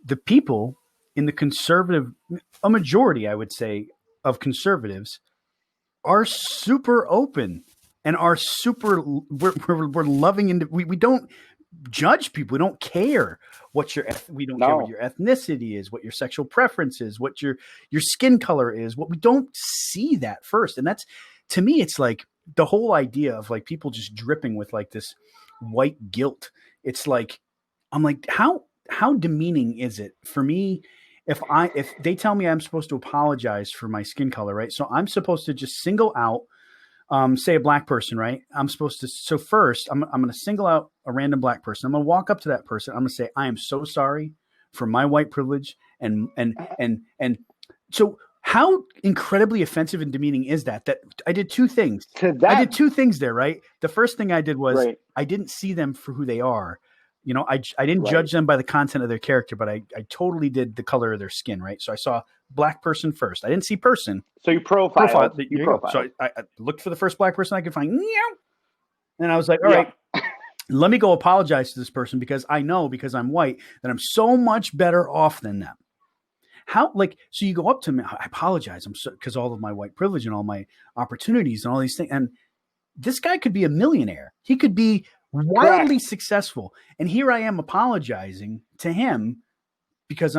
the people in the conservative, a majority, I would say, of conservatives are super open and are super, we're loving, and we don't judge people. We don't care what we don't care what your ethnicity is, what your sexual preference is, what your skin color is. What we don't see that first. And that's, to me, it's like the whole idea of like people just dripping with like this white guilt. It's like, I'm like, how demeaning is it for me if they tell me I'm supposed to apologize for my skin color, right? So I'm supposed to just single out, say a black person, right? I'm supposed to, so first I'm going to single out a random black person. I'm going to walk up to that person. I'm going to say, I am so sorry for my white privilege. And so how incredibly offensive and demeaning is that I did two things. I did two things there, right? The first thing I did was I didn't see them for who they are. You know, I didn't judge them by the content of their character, but I totally did the color of their skin, right? So I saw black person first. I didn't see person. So you profiled. You profiled. So I looked for the first black person I could find. And I was like, all right, let me go apologize to this person because I know, because I'm white, that I'm so much better off than them. So you go up to me, I apologize. Because all of my white privilege and all my opportunities and all these things. And this guy could be a millionaire. He could be wildly successful. And here I am apologizing to him because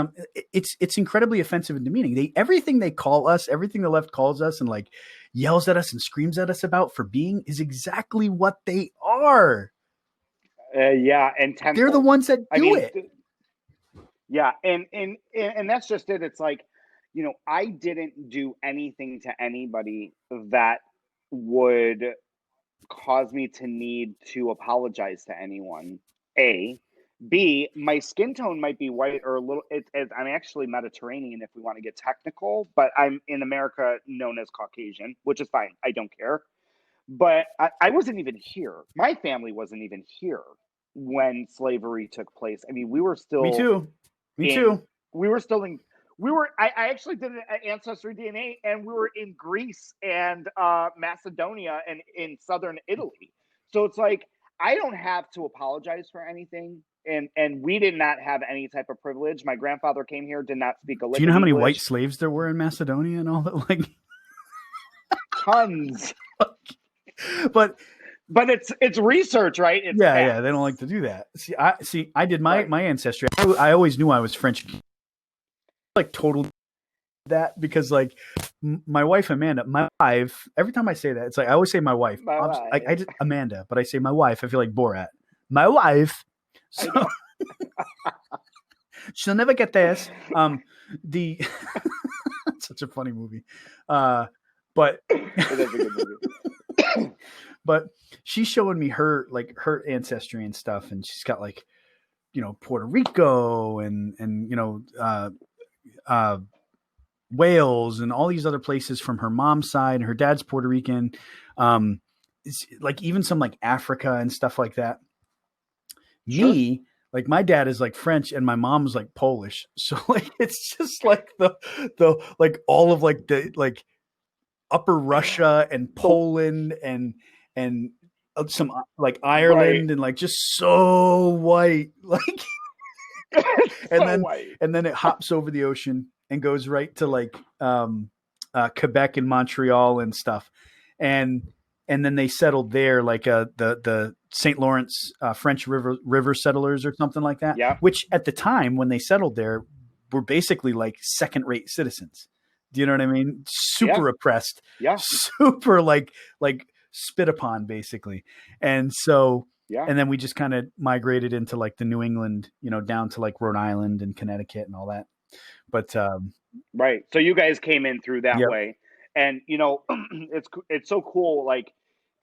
it's incredibly offensive and demeaning. Everything they call us, everything the left calls us and like yells at us and screams at us about for being is exactly what they are. Yeah, and they're the ones that do it. Yeah, and that's just it. It's like, I didn't do anything to anybody that would cause me to need to apologize to anyone. A. B, my skin tone might be white or a little. I'm actually Mediterranean if we want to get technical, but I'm in America known as Caucasian, which is fine. I don't care. But I wasn't even here. My family wasn't even here when slavery took place. I mean, we were still. Me too. We were still in. I actually did an ancestry DNA, and we were in Greece and Macedonia and in southern Italy. So it's like I don't have to apologize for anything. And we did not have any type of privilege. My grandfather came here, did not speak a lick. Do you know how many English. white slaves there were in Macedonia and all that? Like tons. But it's research, right? It's yeah. They don't like to do that. I did my ancestry. I always knew I was French. Like total that because like my wife Amanda, my wife. Every time I say that, it's like I always say my wife. I did Amanda, but I say my wife. I feel like Borat. My wife. So she'll never get this. Such a funny movie. But it is a good movie. But she's showing me her ancestry and stuff, and she's got like, Puerto Rico and Wales and all these other places from her mom's side, and her dad's Puerto Rican. It's like even some like Africa and stuff like that. Me, like my dad is like French and my mom's like Polish. So like it's just like the like all of like the like upper Russia and Poland and some like Ireland and like just so white. Like and then it hops over the ocean and goes right to like Quebec and Montreal and stuff. And then they settled there, like the St. Lawrence French River settlers or something like that. Yeah. Which at the time when they settled there were basically like second-rate citizens. Do you know what I mean? Super oppressed. Yeah. Super like spit upon, basically. And so, and then we just kind of migrated into like the New England, down to like Rhode Island and Connecticut and all that. But right. So you guys came in through that way. And, it's so cool. Like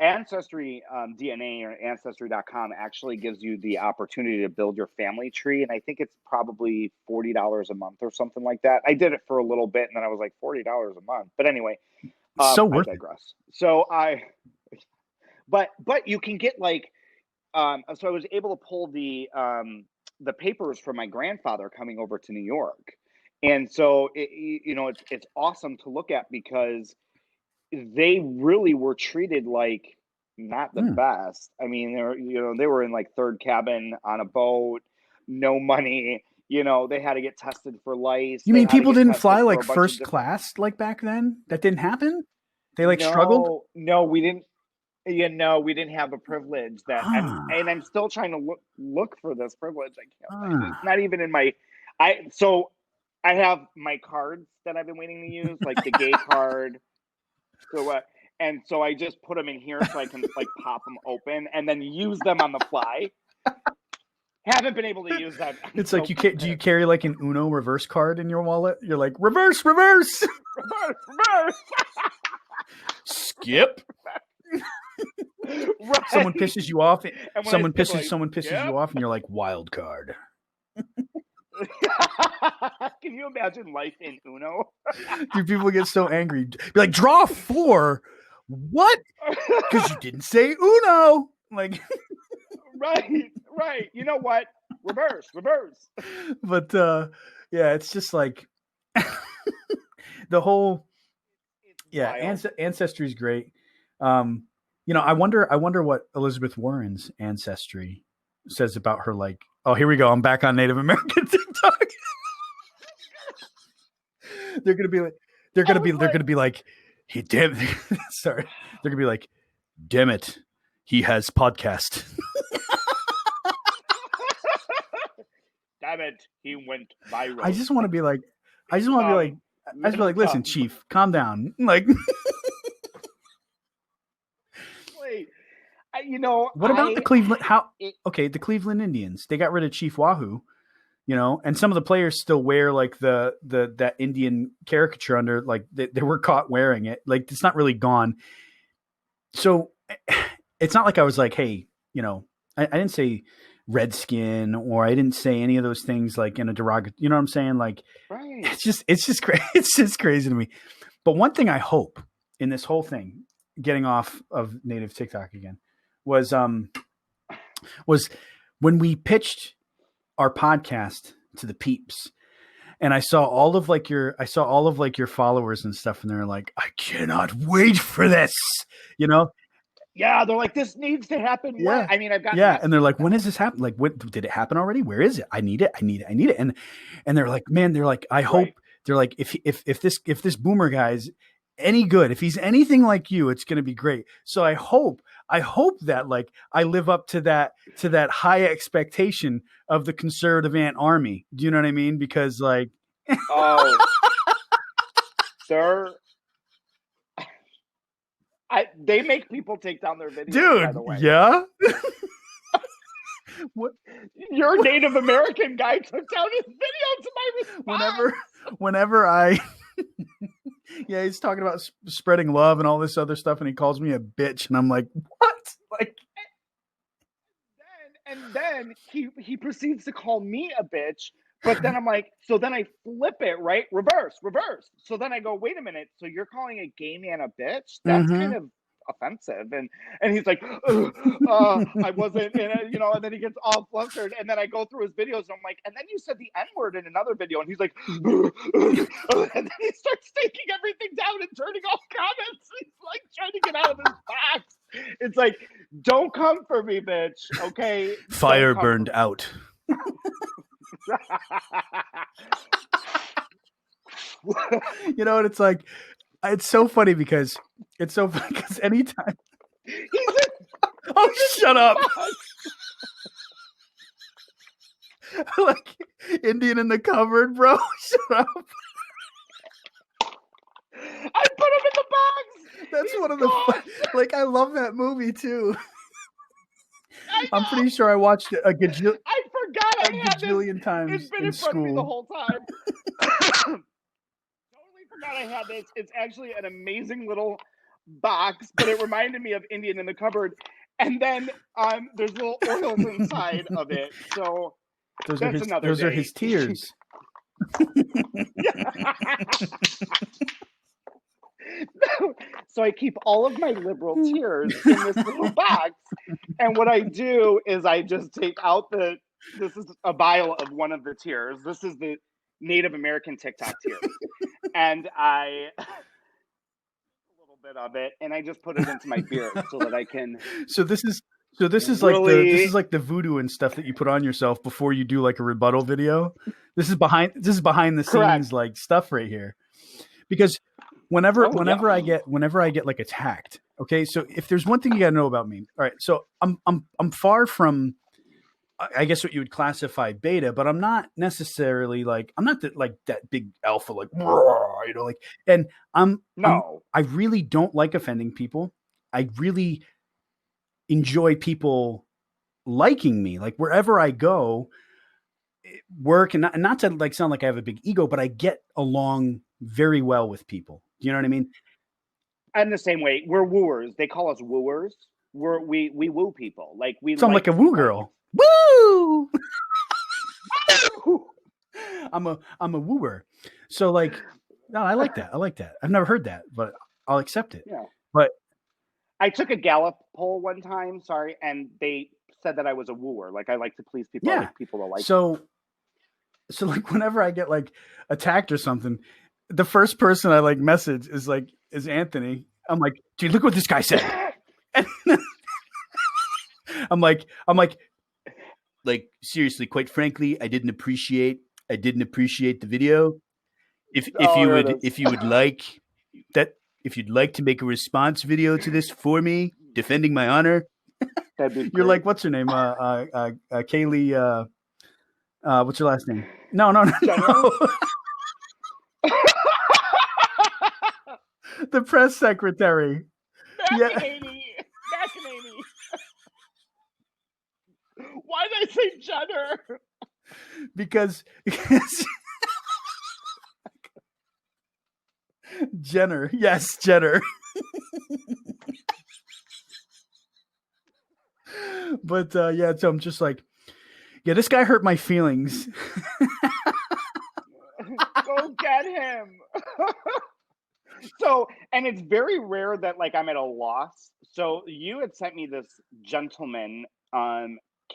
Ancestry DNA or Ancestry.com actually gives you the opportunity to build your family tree. And I think it's probably $40 a month or something like that. I did it for a little bit and then I was like $40 a month. But anyway, so worth I digress. So but you can get like, so I was able to pull the papers from my grandfather coming over to New York. And so, it's awesome to look at because they really were treated like not the best. I mean, they were in like third cabin on a boat, no money. They had to get tested for lice. You mean people didn't fly like first class like back then? That didn't happen? They struggled? No, we didn't. We didn't have a privilege that, and I'm still trying to look for this privilege. I can't. It's not even in my. I have my cards that I've been waiting to use, like the gay card. So and so I just put them in here so I can like pop them open and then use them on the fly. Haven't been able to use that. It's like do you carry like an Uno reverse card in your wallet? You're like reverse, reverse. Skip. Right. Someone pisses you off. Someone pisses you off, and you're like wild card. Can you imagine life in Uno? Do people get so angry? Be like, draw 4. What? Because you didn't say Uno. Like, right. You know what? Reverse. But it's just like the whole. Ancestry is great. I wonder what Elizabeth Warren's ancestry says about her. Like, oh, here we go. I'm back on Native American TikTok. They're gonna be like, he damn. Sorry, they're gonna be like, damn it, he has podcast. damn it, he went viral. I just want to be like, listen, Chief, calm down. Like, what about the Cleveland? The Cleveland Indians? They got rid of Chief Wahoo, and some of the players still wear like that Indian caricature under, like they were caught wearing it. Like, it's not really gone. So it's not like I was like, hey, I didn't say Redskin, or I didn't say any of those things like in a derogatory, you know what I'm saying? Like, right. it's just crazy. It's just crazy to me. But one thing I hope in this whole thing, getting off of native TikTok again, was when we pitched our podcast to the peeps, and I saw all of your followers and stuff, and they're like, I cannot wait for this, Yeah, they're like, this needs to happen. Yeah. I mean, I've got and they're like, when has this happened? Like, what did it happen already? Where is it? I need it. And they're like, man, I hope, they're like, if this boomer guy's any good, if he's anything like you, it's going to be great. So I hope that like I live up to that high expectation of the conservative ant army. Do you know what I mean? Because like, sir. They make people take down their videos, dude, by the way. Yeah. What? Your Native American guy took down his video to my response. Whenever I, yeah, he's talking about spreading love and all this other stuff, and he calls me a bitch, and I'm like, what? Like, and then he proceeds to call me a bitch. But then I'm like, so then I flip it, right? Reverse. So then I go, wait a minute. So you're calling a gay man a bitch? That's kind of offensive. And he's like, I wasn't, and then he gets all flustered. And then I go through his videos and I'm like, and then you said the N-word in another video. And he's like, and then he starts taking everything down and turning off comments. He's like trying to get out of his box. It's like, don't come for me, bitch. Okay. Fire burned out. And it's like, it's so funny because anytime shut up. Like Indian in the cupboard, bro. Shut up. I put him in the box. That's one of the like, I love that movie too. I'm pretty sure I watched it a gajillion times. It's been in front of me the whole time. Totally forgot I had this. It's actually an amazing little box, but it reminded me of Indian in the cupboard. And then there's little oils inside of it. So those are his tears. So I keep all of my liberal tears in this little box, and what I do is I just take out this is a vial of one of the tears. This is the Native American TikTok tears, and I a little bit of it, and I just put it into my beard so that I can. So this is like the voodoo and stuff that you put on yourself before you do like a rebuttal video. This is behind the scenes like stuff right here, because whenever I get like attacked, okay, so if there's one thing you gotta know about me, all right, so I'm far from, I guess, what you would classify beta, but I'm not necessarily like, I'm not that big alpha, like, like, and I really don't like offending people. I really enjoy people liking me, like wherever I go, work, and not to like sound like I have a big ego, but I get along very well with people. Do you know what I mean? I'm the same way. We're wooers. They call us wooers. We woo people. Like So I'm like a woo girl. Woo! I'm a wooer. So like, no, I like that. I've never heard that, but I'll accept it. Yeah. But I took a Gallup poll one time, and they said that I was a wooer. Like I like to please people. I like people to like me. So like whenever I get like attacked or something, the first person I like message is Anthony. I'm like, dude, look what this guy said. And I'm like, seriously, quite frankly, I didn't appreciate the video. If you'd like to make a response video to this for me, defending my honor, that'd be you're like, what's her name? Kaylee. What's your last name? No. The press secretary. Yeah. McEnany. Why did I say Jenner? Because Jenner. Yes, Jenner. But yeah, so I'm just like, yeah, this guy hurt my feelings. Go get him. So, and it's very rare that like I'm at a loss. So you had sent me this gentleman,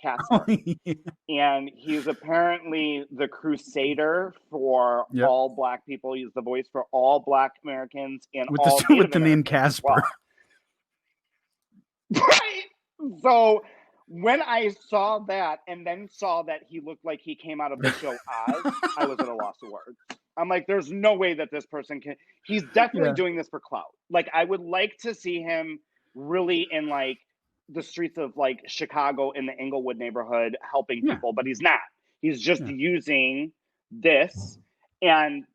Casper, and he's apparently the crusader for all Black people. He's the voice for all Black Americans and with all with the name Casper. Right. So when I saw that and then saw that he looked like he came out of the show Oz, I was at a loss of words. I'm like, there's no way that this person can. He's definitely doing this for clout. Like, I would like to see him really in like the streets of like Chicago in the Englewood neighborhood helping people, but he's not. He's just using this, and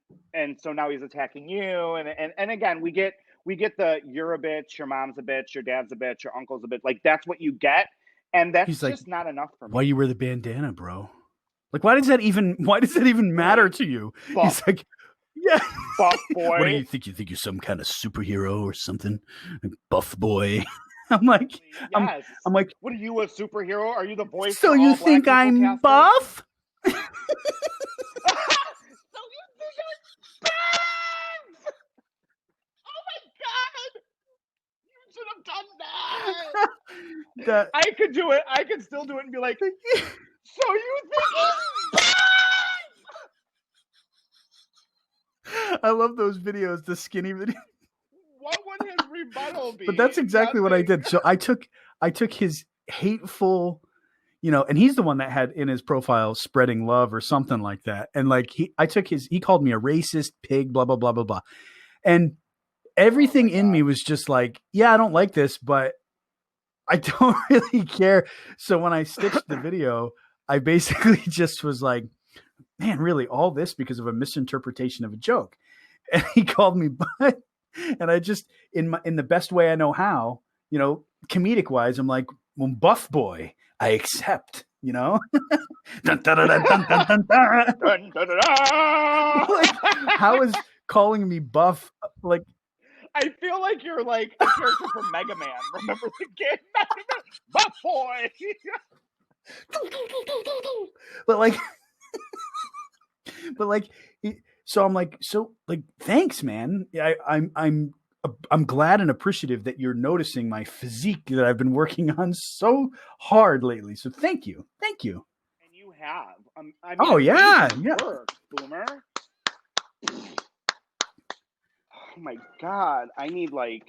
so now he's attacking you. And again, we get the you're a bitch, your mom's a bitch, your dad's a bitch, your uncle's a bitch. Like that's what you get, and that's just like, not enough for me. Why you wear the bandana, bro? Like, why does that even matter to you? Buff. He's like, yeah, buff boy. What do you think? You think you're some kind of superhero or something? Like, buff boy. I'm like, yes. I'm like, what are you, a superhero? Are you the voice? So you think I'm buff? So you think I'm buff? Oh my god! You should have done that. I could do it. I could still do it and be like, so you think he's buff? I love those videos, the skinny video. What would his rebuttal be? But that's exactly what I did. So I took his hateful, and he's the one that had in his profile spreading love or something like that. And like he called me a racist pig, blah, blah, blah, blah, blah. And everything in me was just like, yeah, I don't like this, but I don't really care. So when I stitched the video, I basically just was like, man, really all this because of a misinterpretation of a joke. And he called me butt. And I just, in the best way I know how, comedic wise, I'm like, well, buff boy, I accept, Like, how is calling me buff, like, I feel like you're like a character from Mega Man. Remember the game? Buff boy. But like, so I'm like, thanks, man. I'm glad and appreciative that you're noticing my physique that I've been working on so hard lately. So thank you. And you have. I mean, yeah. Work, Boomer. Oh my god, I need like.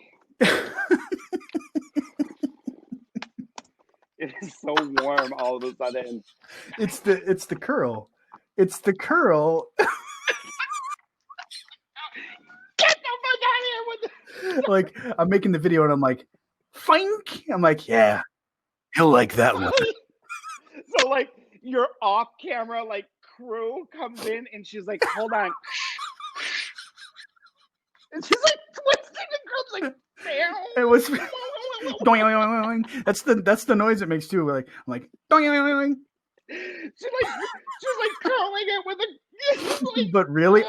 It is so warm all of a sudden. It's the curl. It's the curl. Get the fuck out of here with Like, I'm making the video and I'm like, fink. I'm like, yeah, he'll like that one. So like your off camera like crew comes in and she's like, hold on. And she's like twisting the girl's like, it was that's the noise it makes too. Like, I'm like, she's like curling it with a like, but really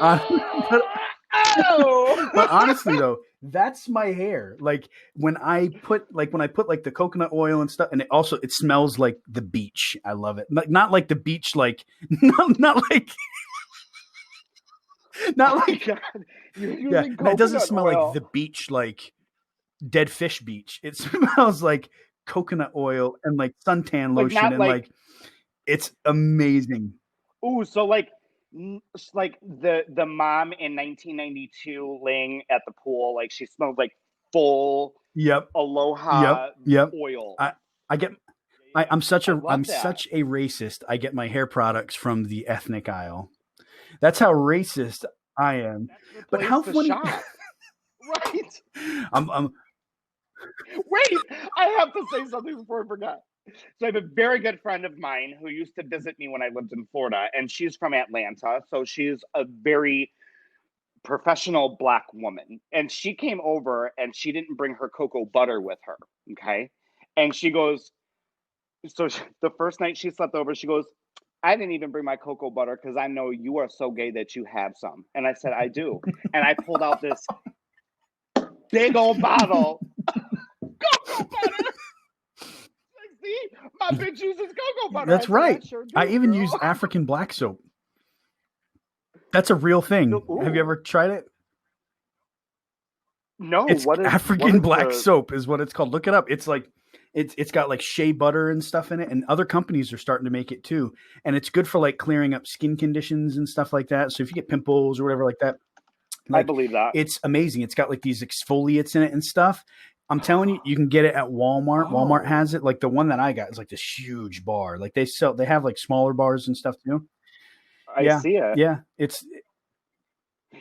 but honestly though, that's my hair. Like when I put like the coconut oil and stuff, and it smells like the beach. I love it. Not like the beach, like not like God. It doesn't smell like the beach, like dead fish beach. It smells like coconut oil and like suntan lotion, and like it's amazing. Ooh, so like the mom in 1992 laying at the pool, like she smelled like full aloha oil. I'm such a racist. I get my hair products from the ethnic aisle. That's how racist I am. But how funny. Right. I'm Wait, I have to say something before I forgot. So I have a very good friend of mine who used to visit me when I lived in Florida, and she's from Atlanta. So she's a very professional Black woman. And she came over and she didn't bring her cocoa butter with her. Okay. And she goes, the first night she slept over, she goes, I didn't even bring my cocoa butter because I know you are so gay that you have some. And I said, I do. And I pulled out this big old bottle of cocoa butter. See, my bitch uses cocoa butter. That's right. Sure do, I even girl. use African black soap. That's a real thing. Ooh. Have you ever tried it? No. It's what is African black soap is what it's called. Look it up. It's like it's got like shea butter and stuff in it, and other companies are starting to make it too. And it's good for like clearing up skin conditions and stuff like that. So if you get pimples or whatever like that, I believe that. It's amazing. It's got like these exfoliates in it and stuff. I'm telling you, you can get it at Walmart. Oh. Walmart has it. Like the one that I got is like this huge bar. Like they have like smaller bars and stuff too. I see it. Yeah. It's,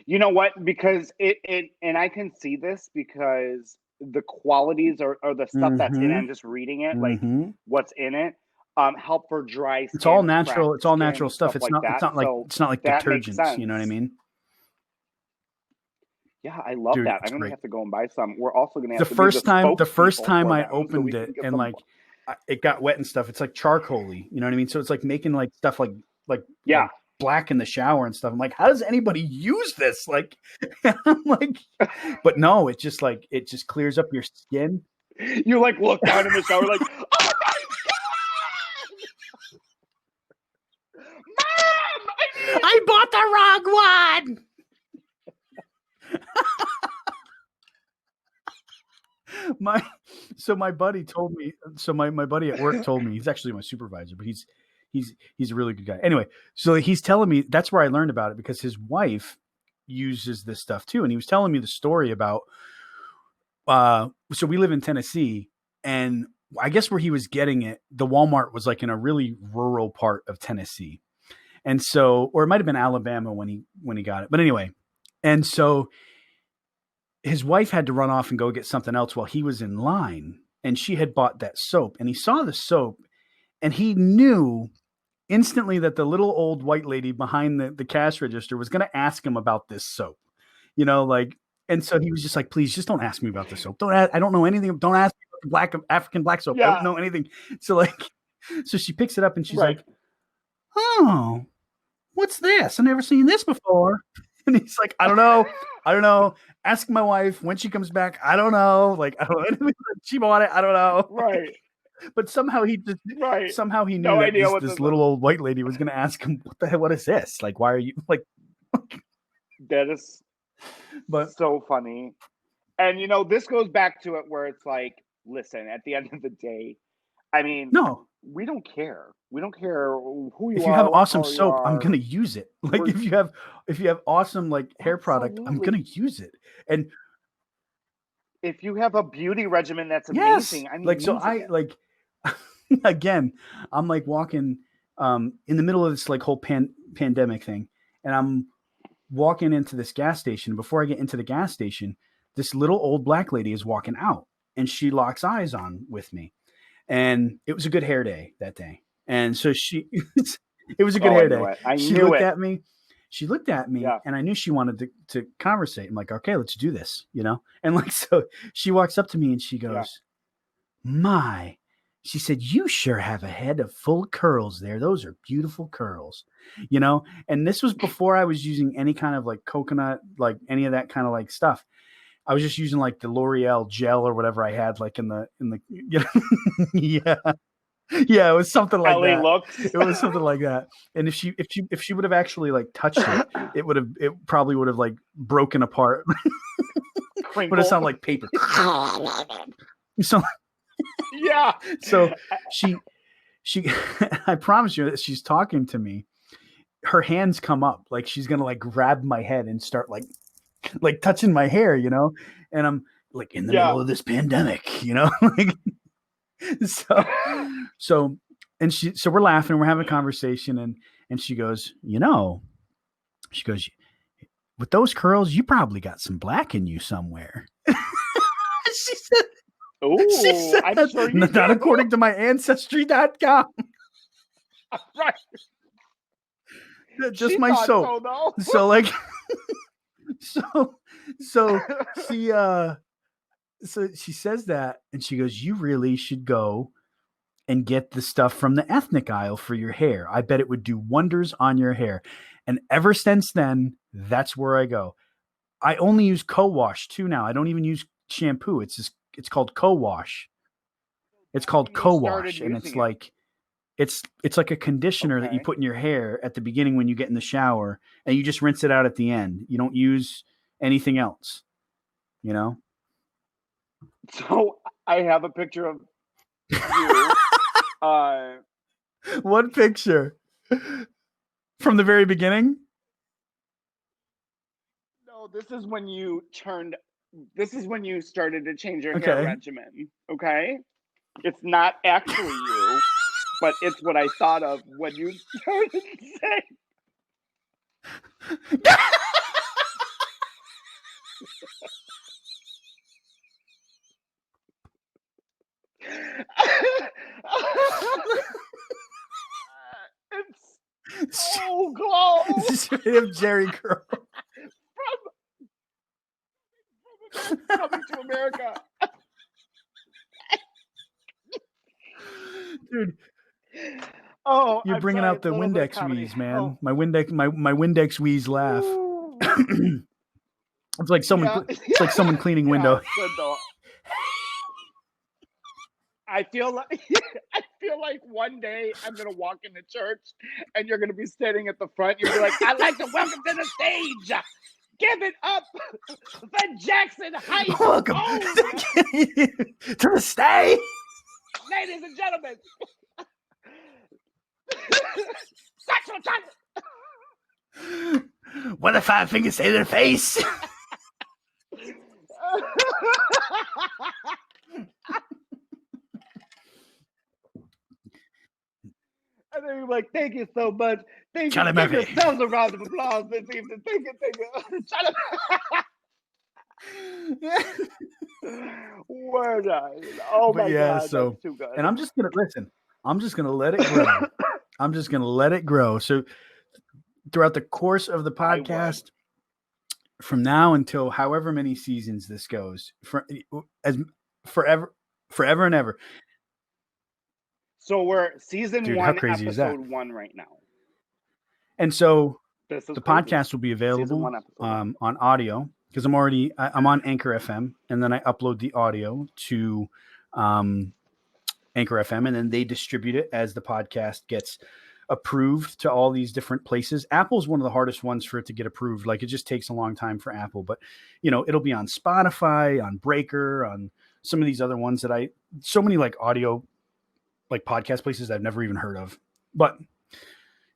you know what? Because and I can see this because the qualities or the stuff that's in it, I'm just reading it, like what's in it, help for dry skin. It's all natural. It's all natural stuff. It's like not, that. It's not like detergents. You know what I mean? Yeah, I love that. I'm going to have to go and buy some. We're also going to have the first time I opened it and like it got wet and stuff. It's like charcoaly, you know what I mean? So it's like making like stuff like like black in the shower and stuff. I'm like, how does anybody use this? Like, I'm like, but no, it just clears up your skin. You like look down in the shower like, oh my God! Mom, I bought the wrong one. My buddy told me, my buddy at work told me, he's actually my supervisor, but he's a really good guy. Anyway, so he's telling me that's where I learned about it because his wife uses this stuff too. And he was telling me the story about, so we live in Tennessee, and I guess where he was getting it, the Walmart was like in a really rural part of Tennessee. And so, or it might've been Alabama when he got it, but anyway. And so his wife had to run off and go get something else while he was in line, and she had bought that soap, and he saw the soap and he knew instantly that the little old white lady behind the cash register was going to ask him about this soap, you know, like, and so he was just like, please just don't ask me about this soap. I don't know anything. Don't ask me about African black soap. I don't know anything. So like, so she picks it up and she's like, oh, what's this? I've never seen this before. And he's like, I don't know. Ask my wife when she comes back. I don't know. Like, I don't know. She bought it. I don't know. Right. But somehow he just, somehow he knew that this little old white lady was going to ask him, what the hell, what is this? Like, why are you like, that is so funny. And, you know, this goes back to it where it's like, listen, at the end of the day, I mean, no, we don't care. We don't care who you are. If you have awesome soap, I'm going to use it. Like if you have awesome like hair product, I'm going to use it. And if you have a beauty regimen that's amazing, I mean, like, so I like, again, I'm like walking in the middle of this like whole pandemic thing. And I'm walking into this gas station. Before I get into the gas station, this little old black lady is walking out and she locks eyes on with me. And it was a good hair day that day. And so it was a good hair day. She looked at me. She looked at me and I knew she wanted to conversate. I'm like, okay, let's do this, you know? And like, so she walks up to me and she goes, she said, you sure have a head of full curls there. Those are beautiful curls, you know? And this was before I was using any kind of like coconut, like any of that kind of like stuff. I was just using like the L'Oreal gel or whatever I had like in the, you know, yeah, it was something like that. It was something like that. And if she would have actually like touched it, it probably would have like broken apart. But it sounded like paper. So yeah. So she I promise you that she's talking to me. Her hands come up like she's gonna like grab my head and start like touching my hair, you know? And I'm like in the middle of this pandemic, you know? Like so we're laughing, we're having a conversation, and she goes, you know, with those curls, you probably got some black in you somewhere. She said, Ooh, I'm sure you not according to my ancestry.com. Right. Just She my thought soap. so, though. So like, so she says that, and she goes, "You really should go and get the stuff from the ethnic aisle for your hair. I bet it would do wonders on your hair." And ever since then, that's where I go. I only use co-wash too now. I don't even use shampoo. It's called co-wash. It's called co-wash, and it's like it's like a conditioner that you put in your hair at the beginning when you get in the shower, and you just rinse it out at the end. You don't use anything else, you know? So I have a picture of you. What picture? From the very beginning? No, this is when you started to change your hair regimen. Okay? It's not actually you, but it's what I thought of when you started saying. It's so close. Straight up Jerry Curl. From Coming to America. Dude. Oh, you're bringing out the Windex wheeze, man. My Windex wheeze laugh. It's like someone it's like someone cleaning window. I feel like one day I'm gonna walk into church and you're gonna be standing at the front. You'll be like, "I'd like to welcome to the stage. Give it up for Jackson Heights. Welcome to the stage, ladies and gentlemen." What the five fingers say to their face? And then you're like, "Thank you so much. Thank you. Give yourselves a round of applause this evening. Thank you. Word eye. Oh my God, so, that's too good. And I'm just gonna let it grow. I'm just gonna let it grow. So throughout the course of the podcast, from now until however many seasons this goes, forever and ever. So we're season 1, episode 1 right now. And so the podcast will be available on audio, because I'm on Anchor FM, and then I upload the audio to Anchor FM, and then they distribute it as the podcast gets approved to all these different places. Apple's one of the hardest ones for it to get approved. Like, it just takes a long time for Apple, but it'll be on Spotify, on Breaker, on some of these other ones that so many like audio, like podcast places I've never even heard of. But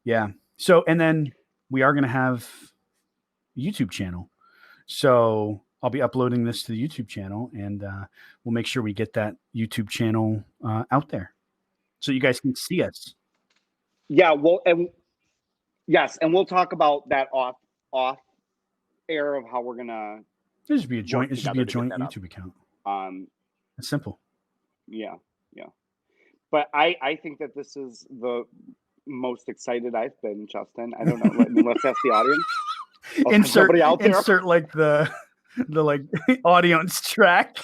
yeah. So, and then we are going to have a YouTube channel. So I'll be uploading this to the YouTube channel, and we'll make sure we get that YouTube channel out there so you guys can see us. Yeah. Well, and we'll talk about that off air of how we're going to. It should be a joint YouTube account. It's simple. Yeah. But I think that this is the most excited I've been, Justin. I don't know. Let's ask the audience. Insert like the like audience track.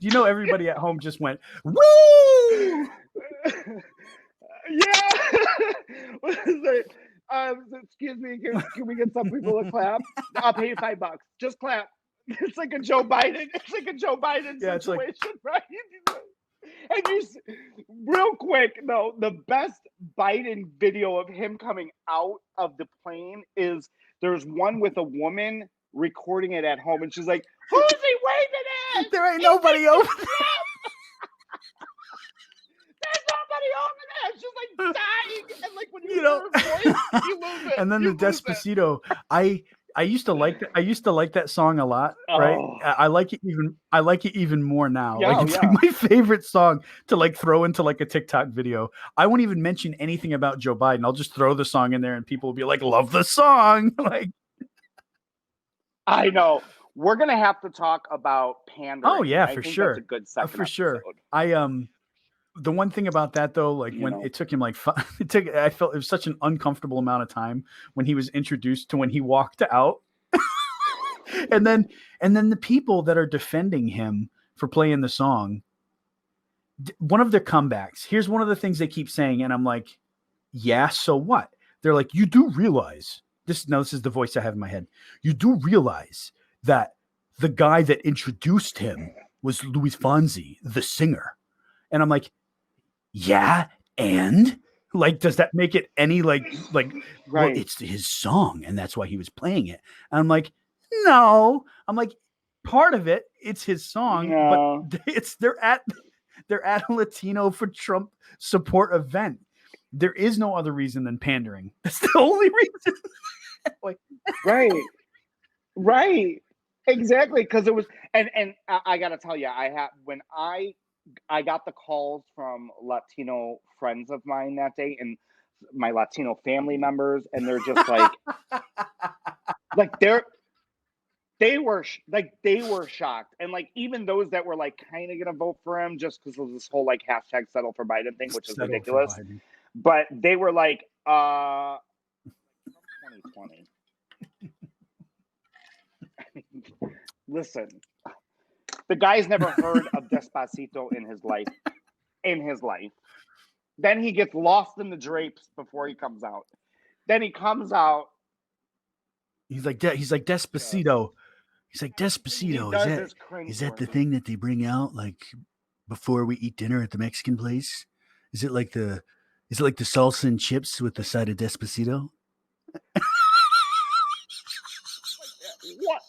Everybody at home just went, woo! Yeah. What is it? Excuse me, can we get some people to clap? I'll pay you $5. Just clap. It's like a Joe Biden. It's like a Joe Biden situation, right? And real quick, though, the best Biden video of him coming out of the plane is there's one with a woman recording it at home, and she's like, "Who's he waving at? There ain't nobody over there." There's nobody over there. She's like dying, and like when you hear her voice, you lose it. And then the Despacito, I used to like that. I used to like that song a lot, right? Oh. I like it even more now. Yeah, it's like my favorite song to like throw into like a TikTok video. I won't even mention anything about Joe Biden. I'll just throw the song in there, and people will be like, "Love the song!" Like, I know. we're gonna have to talk about pandering. Oh yeah, I for think sure. that's a good second For sure. episode. The one thing about that though, like You when know, it took him I felt it was such an uncomfortable amount of time when he was introduced to when he walked out. and then the people that are defending him for playing the song, one of their comebacks, here's one of the things they keep saying, and I'm like, yeah, so what? They're like, you do realize this. Now, this is the voice I have in my head. You do realize that the guy that introduced him was Louis Fonsi, the singer. And I'm like, yeah, and like, does that make it any well, right? it's his song, and that's why he was playing it. And I'm like, no. I'm like, part of it, it's his song, but No, they're at a Latino for Trump support event. There is no other reason than pandering. That's the only reason. Like, right, exactly. Because it was, and I gotta tell you, when I got the calls from Latino friends of mine that day, and my Latino family members, and they're just like they were shocked, and like even those that were like kind of gonna vote for him just because of this whole like hashtag settle for Biden thing, which is settle for ridiculous. Biden. But they were like, 2020. Listen, the guy's never heard of Despacito in his life. Then he gets lost in the drapes before he comes out. Then he comes out. He's like Despacito. He's like, Despacito. Is that the thing that they bring out like before we eat dinner at the Mexican place? Is it like the salsa and chips with the side of Despacito? What?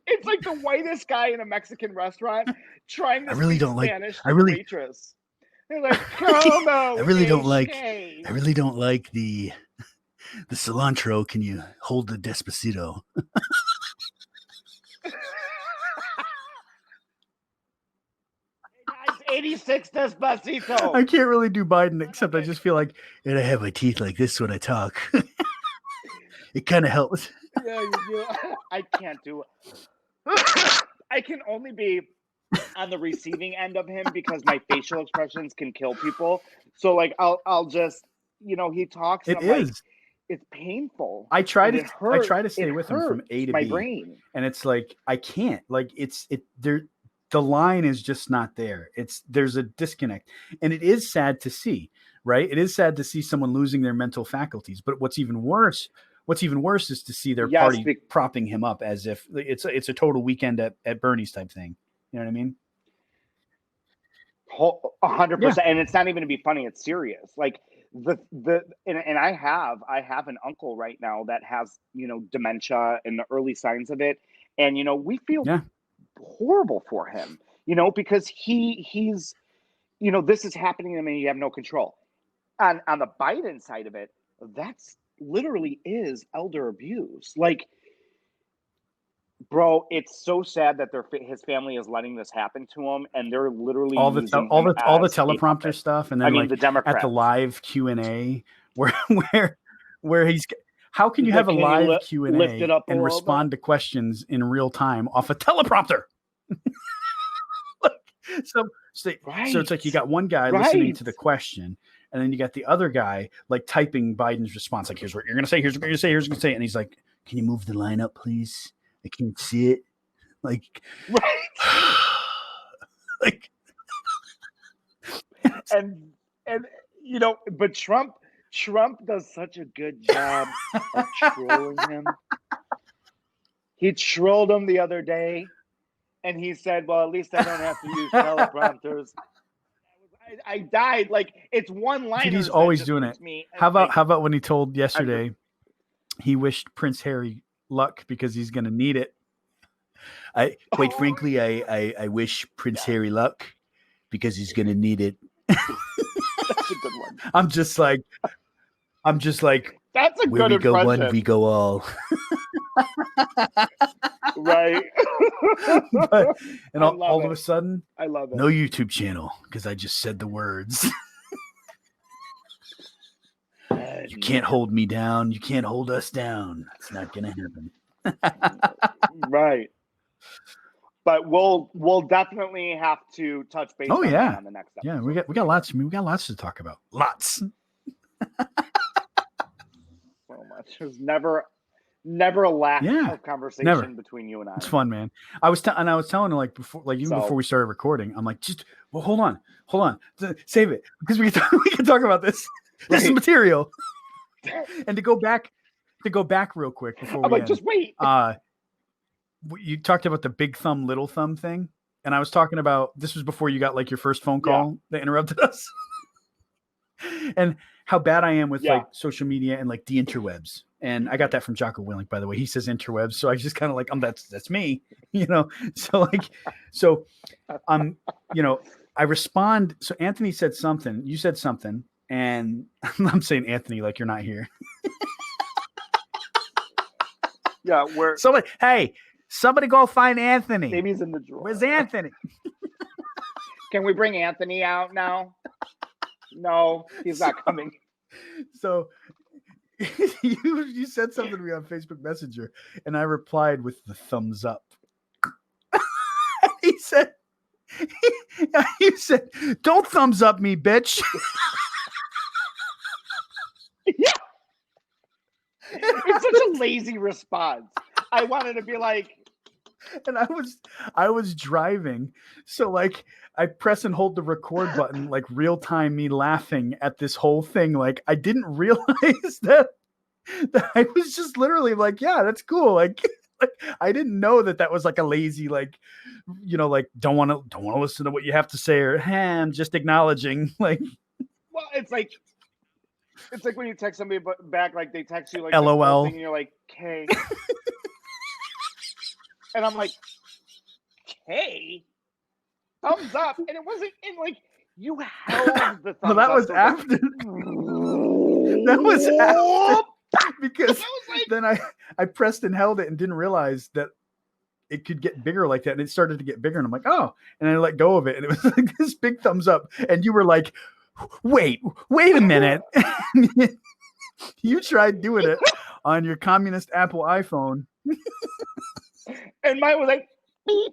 It's like the whitest guy in a Mexican restaurant trying to speak Spanish to the waitress. They're like, I really don't like the cilantro. Can you hold the Despacito? 86 Despacito. I can't really do Biden, except I just feel like, and I have my teeth like this when I talk. It kind of helps. Yeah, you do. I can't do it. I can only be on the receiving end of him because my facial expressions can kill people. So like I'll just, he talks. It is. Like, it's painful. I try to stay with him from A to my B, brain. And it's like I can't. Like the line is just not there. There's a disconnect, and it is sad to see. Right? It is sad to see someone losing their mental faculties. But what's even worse is to see their party propping him up as if it's a total weekend at Bernie's type thing. You know what I mean? 100%. And it's not even to be funny. It's serious. Like and I have an uncle right now that has, dementia and the early signs of it. And, we feel horrible for him, because he's, this is happening to him and you have no control. On the Biden side of it, that's literally is elder abuse. Like, bro, it's so sad that his family is letting this happen to him, and they're literally all the teleprompter stuff, and then the Democrats at the live Q&A where he's. How can you have a live Q&A and respond to questions in real time off a teleprompter? So it's like you got one guy listening to the question, and then you got the other guy like typing Biden's response, like, here's what you're gonna say, here's what you're gonna say, here's what you're gonna say, and he's like, can you move the line up, please? I can't see it. Like, like, and but Trump does such a good job of trolling him. He trolled him the other day, and he said, well, at least I don't have to use teleprompters. I died. Like, it's one line. He's always doing it. How about when he told yesterday he wished Prince Harry luck because he's going to need it. Frankly, I wish Prince Harry luck because he's going to need it. That's a good one. I'm just like, that's a where good we impression. Go one, we go all. Right. And all of a sudden, I love it. No YouTube channel because I just said the words. You can't hold me down. You can't hold us down. It's not going to happen. Right. But we'll definitely have to touch base on that on the next episode. Yeah, we got lots to talk about. Lots. So much. There's never a lack of conversation between you and I. It's fun, man. I was telling her like before, like even before we started recording, I'm like, just hold on, save it because we can talk about this. This is material. And to go back real quick before I'm we like, end, just wait. You talked about the big thumb, little thumb thing, and I was talking about this was before you got like your first phone call that interrupted us, and how bad I am with like social media and like the interwebs. And I got that from Jocko Willink, by the way. He says interwebs, so I just kind of like, that's me, you know. So I respond. So Anthony said something. You said something, and I'm saying Anthony like you're not here. Yeah, somebody go find Anthony. Maybe he's in the drawer. Where's Anthony? Can we bring Anthony out now? No, he's not coming. So you said something to me on Facebook Messenger, and I replied with the thumbs up. He said, "Don't thumbs up me, bitch." Yeah. It's such a lazy response. I wanted to be like, and I was driving, so like I press and hold the record button, like real time me laughing at this whole thing. Like I didn't realize that I was just literally like, yeah, that's cool. Like I didn't know that was like a lazy, like, like don't want to listen to what you have to say, or I'm just acknowledging. Like, well, it's like when you text somebody back, like they text you like LOL, thing, and you're like, "K," and I'm like, "K, thumbs up," and it wasn't in like you held the thumbs up. That was after. That was after because then I pressed and held it and didn't realize that it could get bigger like that, and it started to get bigger, and I'm like, oh, and I let go of it, and it was like this big thumbs up, and you were like, wait a minute. You tried doing it on your communist Apple iPhone, and mine was like beep.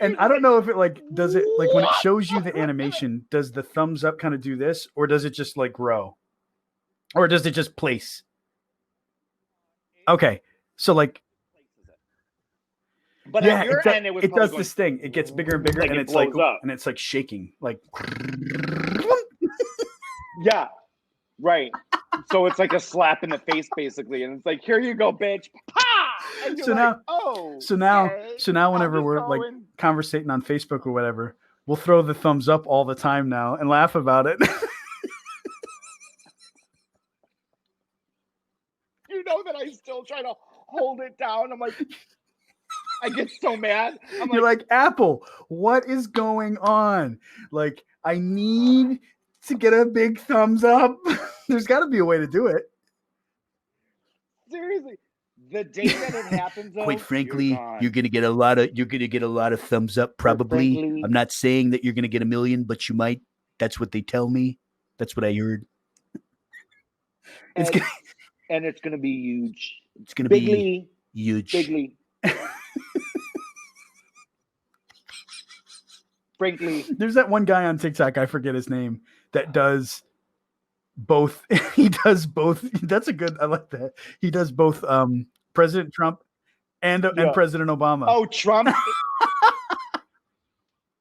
And I don't know if it like does it like when it shows you the animation, does the thumbs up kind of do this, or does it just like grow, or does it just place? Okay, so like, but on your end, it does this thing. It gets bigger and bigger, and it's like up. And it's like shaking, like. Yeah, right. So it's like a slap in the face, basically, and it's like, here you go, bitch. So now, whenever we're like conversating on Facebook or whatever, we'll throw the thumbs up all the time now and laugh about it. You know that I still try to hold it down. I'm like, I get so mad. You're like, Apple, what is going on? Like, I need to get a big thumbs up. There's got to be a way to do it. Seriously. The day that it happens, though, quite frankly, you're gonna get a lot of thumbs up. Probably. I'm not saying that you're gonna get 1 million, but you might. That's what they tell me. That's what I heard. And it's gonna be huge. It's gonna be huge. Bigly. Frankly, there's that one guy on TikTok, I forget his name, that does both. He does both. That's a good. I like that. He does both. President Trump and President Obama. Oh, Trump.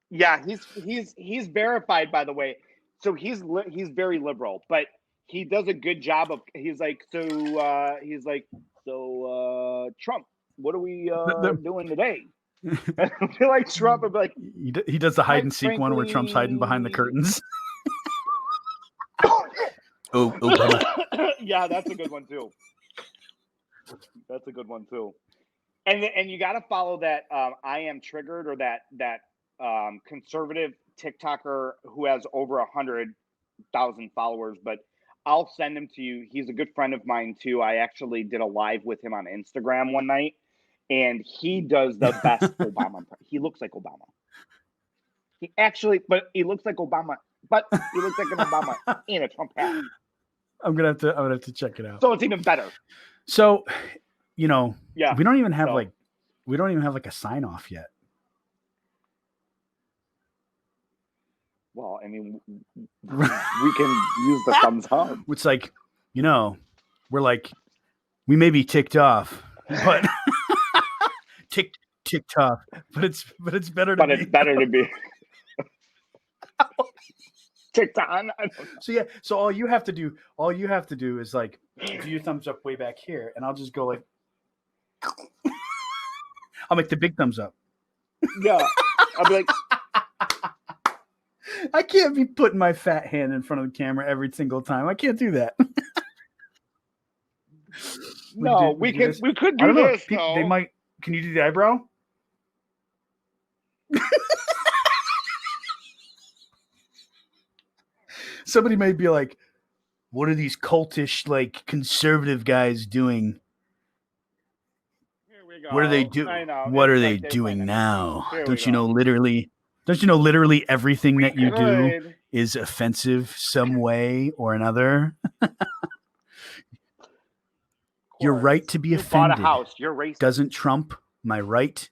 Yeah, he's verified, by the way. So he's very liberal, but he does a good job of. He's like Trump. What are we doing today? I feel like Trump would be like. He does the hide and seek one where Trump's hiding behind the curtains. Oh, Obama. Yeah, that's a good one too. And you got to follow that I Am Triggered, or that conservative TikToker who has over 100,000 followers. But I'll send him to you. He's a good friend of mine too. I actually did a live with him on Instagram one night, and he does the best Obama. He looks like Obama. He looks like Obama, but he looks like an Obama in a Trump hat. I'm gonna have to check it out. So it's even better. So, you know, Yeah. we don't even have like a sign off yet. Well, I mean, we can use the thumbs up. It's like, you know, we're like, we may be ticked off, but TikToff, but it's better to But it's better to be ticked on. So yeah, so all you have to do is like do your thumbs up way back here, and I'll just go like, I'll make the big thumbs up. Yeah, I'll be like, I can't be putting my fat hand in front of the camera every single time. I can't do that. No, we could do this. They might. Can you do the eyebrow? Somebody may be like, "What are these cultish, like conservative guys doing? Here we go. What are they doing? What are they doing now? Don't you know literally everything that you do is offensive some way or another?" Your right to be offended bought a house. You're racist. Doesn't trump my right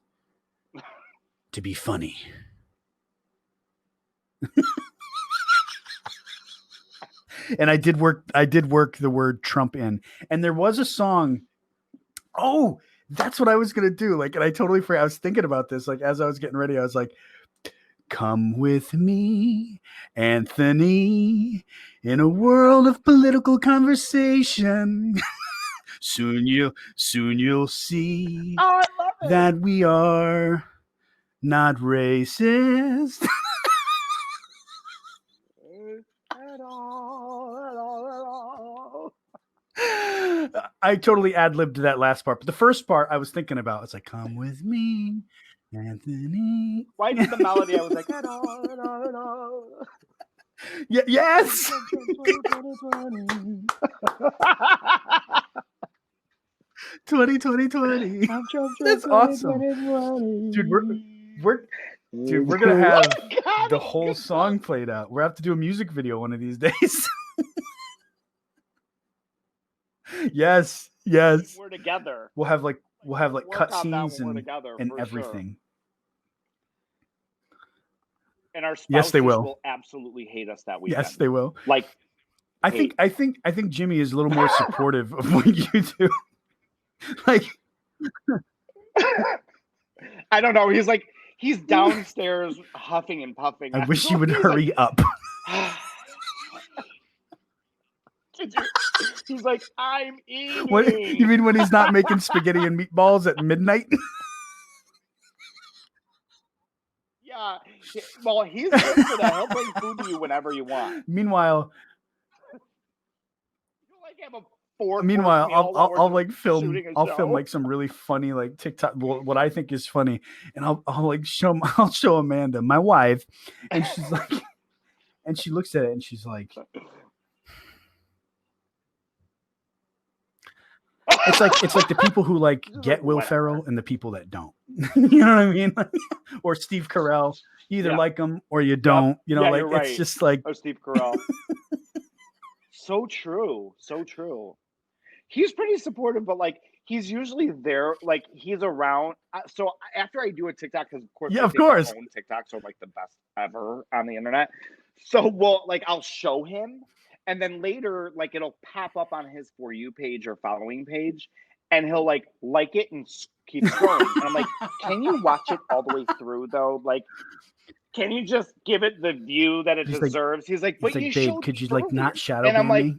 to be funny. And I did work the word Trump in. And there was a song. Oh, that's what I was gonna do. Like, and I totally forgot. I was thinking about this. Like, as I was getting ready, I was like, "Come with me, Anthony, in a world of political conversation. Soon you'll see that we are not racist." At all. I totally ad-libbed that last part, but the first part I was thinking about. It's like, "Come with me, Anthony." Why did the melody? I was like, at all. Yeah, yes. 20. That's awesome, dude. We're gonna have the whole song played out. We'll have to do a music video one of these days. Yes. We're together. We'll have cutscenes and everything. Sure. And our spouses yes, they will absolutely hate us that weekend. Yes, they will. Like, I think Jimmy is a little more supportive of what you do. Like, I don't know. He's downstairs huffing and puffing. I wish you would hurry up. He's like, I'm eating. What you mean when he's not making spaghetti and meatballs at midnight? Yeah. Well, he's good for that. He'll bring food to you whenever you want. Meanwhile, have a fork. I'll like film. I'll film like some really funny like TikTok. What I think is funny, and I'll like show. I'll show Amanda, my wife, and she's like, and she looks at it and she's like, it's like the people who like get Will Ferrell and the people that don't. You know what I mean? Or Steve Carell. You either like him or you don't. You know, like it's right. Just like Steve Carell. So true. He's pretty supportive, but like he's usually there, like he's around. So after I do a TikTok, because of course, of course, own TikToks are like the best ever on the internet. So I'll show him, and then later, like it'll pop up on his For You page or following page, and he'll like it and keep scrolling. And I'm like, can you watch it all the way through though? Like, can you just give it the view that it deserves? He's like, but you babe, could you like not shadow ban like, me?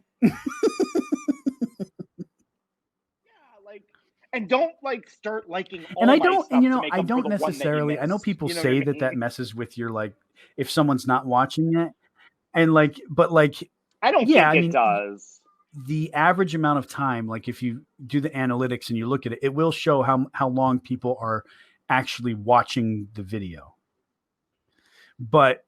And don't like start liking all and I my don't stuff you know to I don't necessarily I know people say that messes with your like if someone's not watching it and like but like I don't think it does. The average amount of time, like if you do the analytics and you look at it, it will show how long people are actually watching the video. But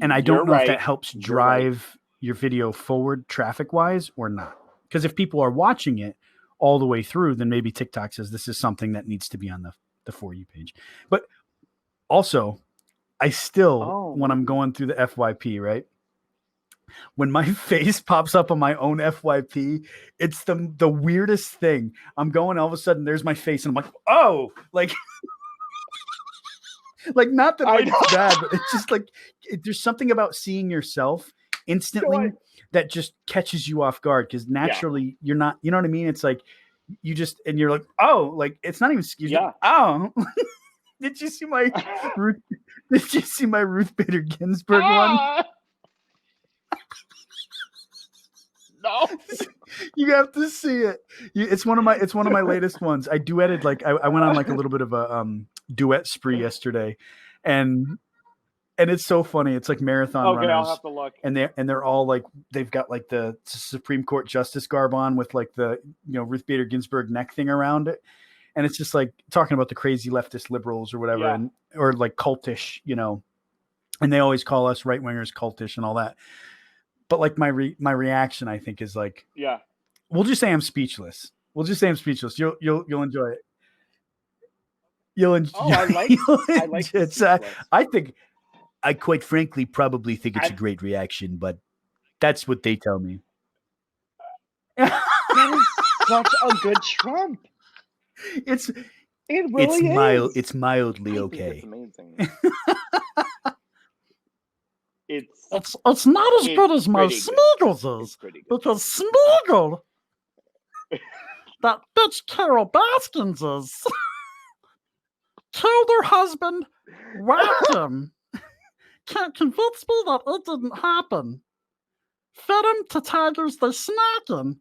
and I don't know if that helps drive your video forward traffic wise or not. Because if people are watching it all the way through, then maybe TikTok says this is something that needs to be on the For You page. But also, I still, when I'm going through the FYP, right, when my face pops up on my own FYP, it's the weirdest thing. I'm going, all of a sudden there's my face and I'm like, oh, like like not that like it's bad, but it's just like there's something about seeing yourself instantly that just catches you off guard because naturally you're not, you know what I mean? It's like you just and you're like, oh, like it's not even excuse me. Oh. Did you see my Ruth Bader Ginsburg one? No. You have to see it. It's one of my latest ones. I duetted like I went on like a little bit of a duet spree yesterday, and it's so funny. It's like marathon runners. I'll have to look. And they're all like they've got like the Supreme Court justice garb on with like the Ruth Bader Ginsburg neck thing around it, and it's just like talking about the crazy leftist liberals or whatever, and or like cultish, and they always call us right wingers cultish and all that. But like my reaction, I think, is like, we'll just say I'm speechless. You'll enjoy it. You'll enjoy. Oh, I like it. I quite frankly probably think it's a great reaction, but that's what they tell me. That is such a good Trump. It's mild. It's mildly okay. It's amazing. It's not as good as my Smeagol's because Smeagol, that bitch Carol Baskins killed her husband, whacked him. Can't convince me that it didn't happen. Fed him to tigers, they're snacking.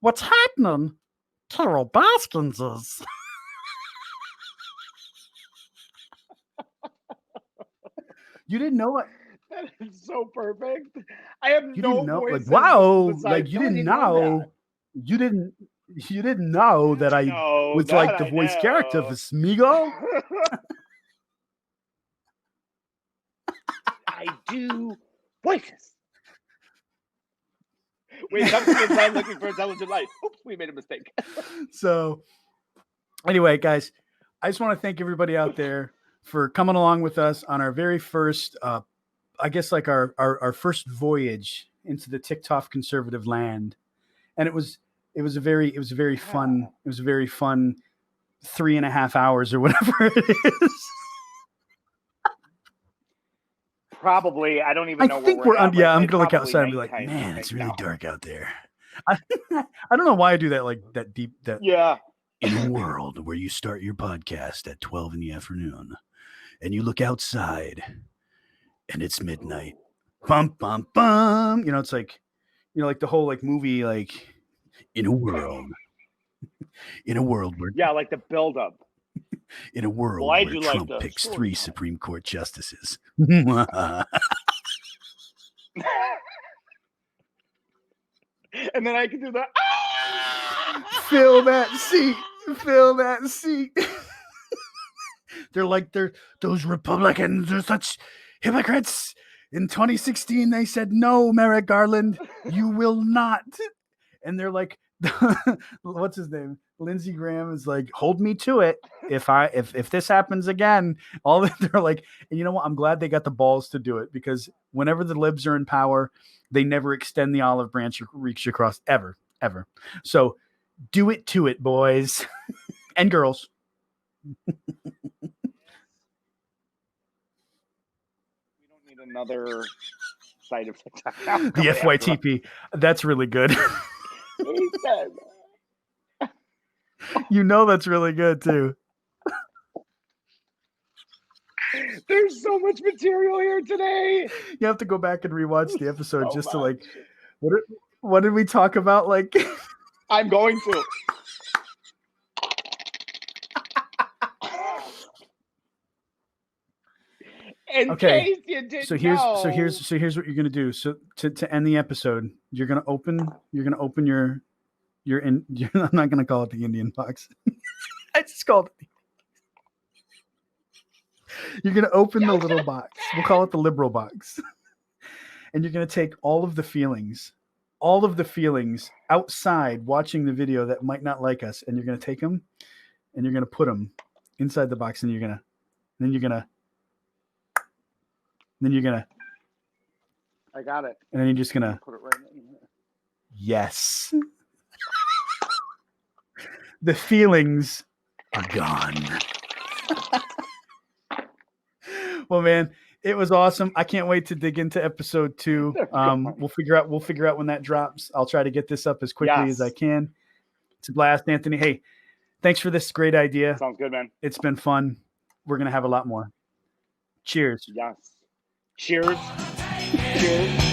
What's happening? Carol Baskins You didn't know it. That is so perfect. I have you no didn't know, voices. like wow, like you didn't know. You didn't know that I was like the voice character for Smeagol. I do voices. Wait, come to the time looking for intelligent life. Oops, we made a mistake. So, anyway, guys, I just want to thank everybody out there for coming along with us on our very first, I guess, like our first voyage into the TikToff conservative land, and it was a very fun 3.5 hours or whatever it is. Probably, I don't even know. I think we're at. I'm gonna look outside and be like, man, it's really dark out there. I don't know why I do that, like that deep. In a world where you start your podcast at 12 in the afternoon, and you look outside, and it's midnight. Bum bum bum. It's like, like the whole like movie, like in a world where like the buildup. In a world where Trump picks 3 Supreme Court justices. And then I can do the fill that seat. Those Republicans are such hypocrites. In 2016, they said, no, Merrick Garland, you will not. And they're like, what's his name? Lindsey Graham is like, hold me to it. If this happens again, they're like, and you know what? I'm glad they got the balls to do it, because whenever the libs are in power, they never extend the olive branch or reach across ever. So do it to it, boys and girls. We don't need another side of TikTok. The FYTP. That's really good. That's really good too. There's so much material here today. You have to go back and rewatch the episode just to like, what did we talk about? Like, I'm going to. Okay. So here's what you're gonna do. So to end the episode, you're gonna open your I'm not gonna call it the Indian box. I just called it. You're gonna open the little box. We'll call it the liberal box. And you're gonna take all of the feelings outside watching the video that might not like us, and you're gonna take them and you're gonna put them inside the box, and then you're gonna I got it. And then you're just gonna Put it right in here. yes. The feelings are gone. Well, man, it was awesome. I can't wait to dig into episode 2. We'll figure out when that drops. I'll try to get this up as quickly as I can. It's a blast, Anthony. Hey, thanks for this great idea. Sounds good, man. It's been fun. We're gonna have a lot more. Cheers. Yes. Cheers. Cheers.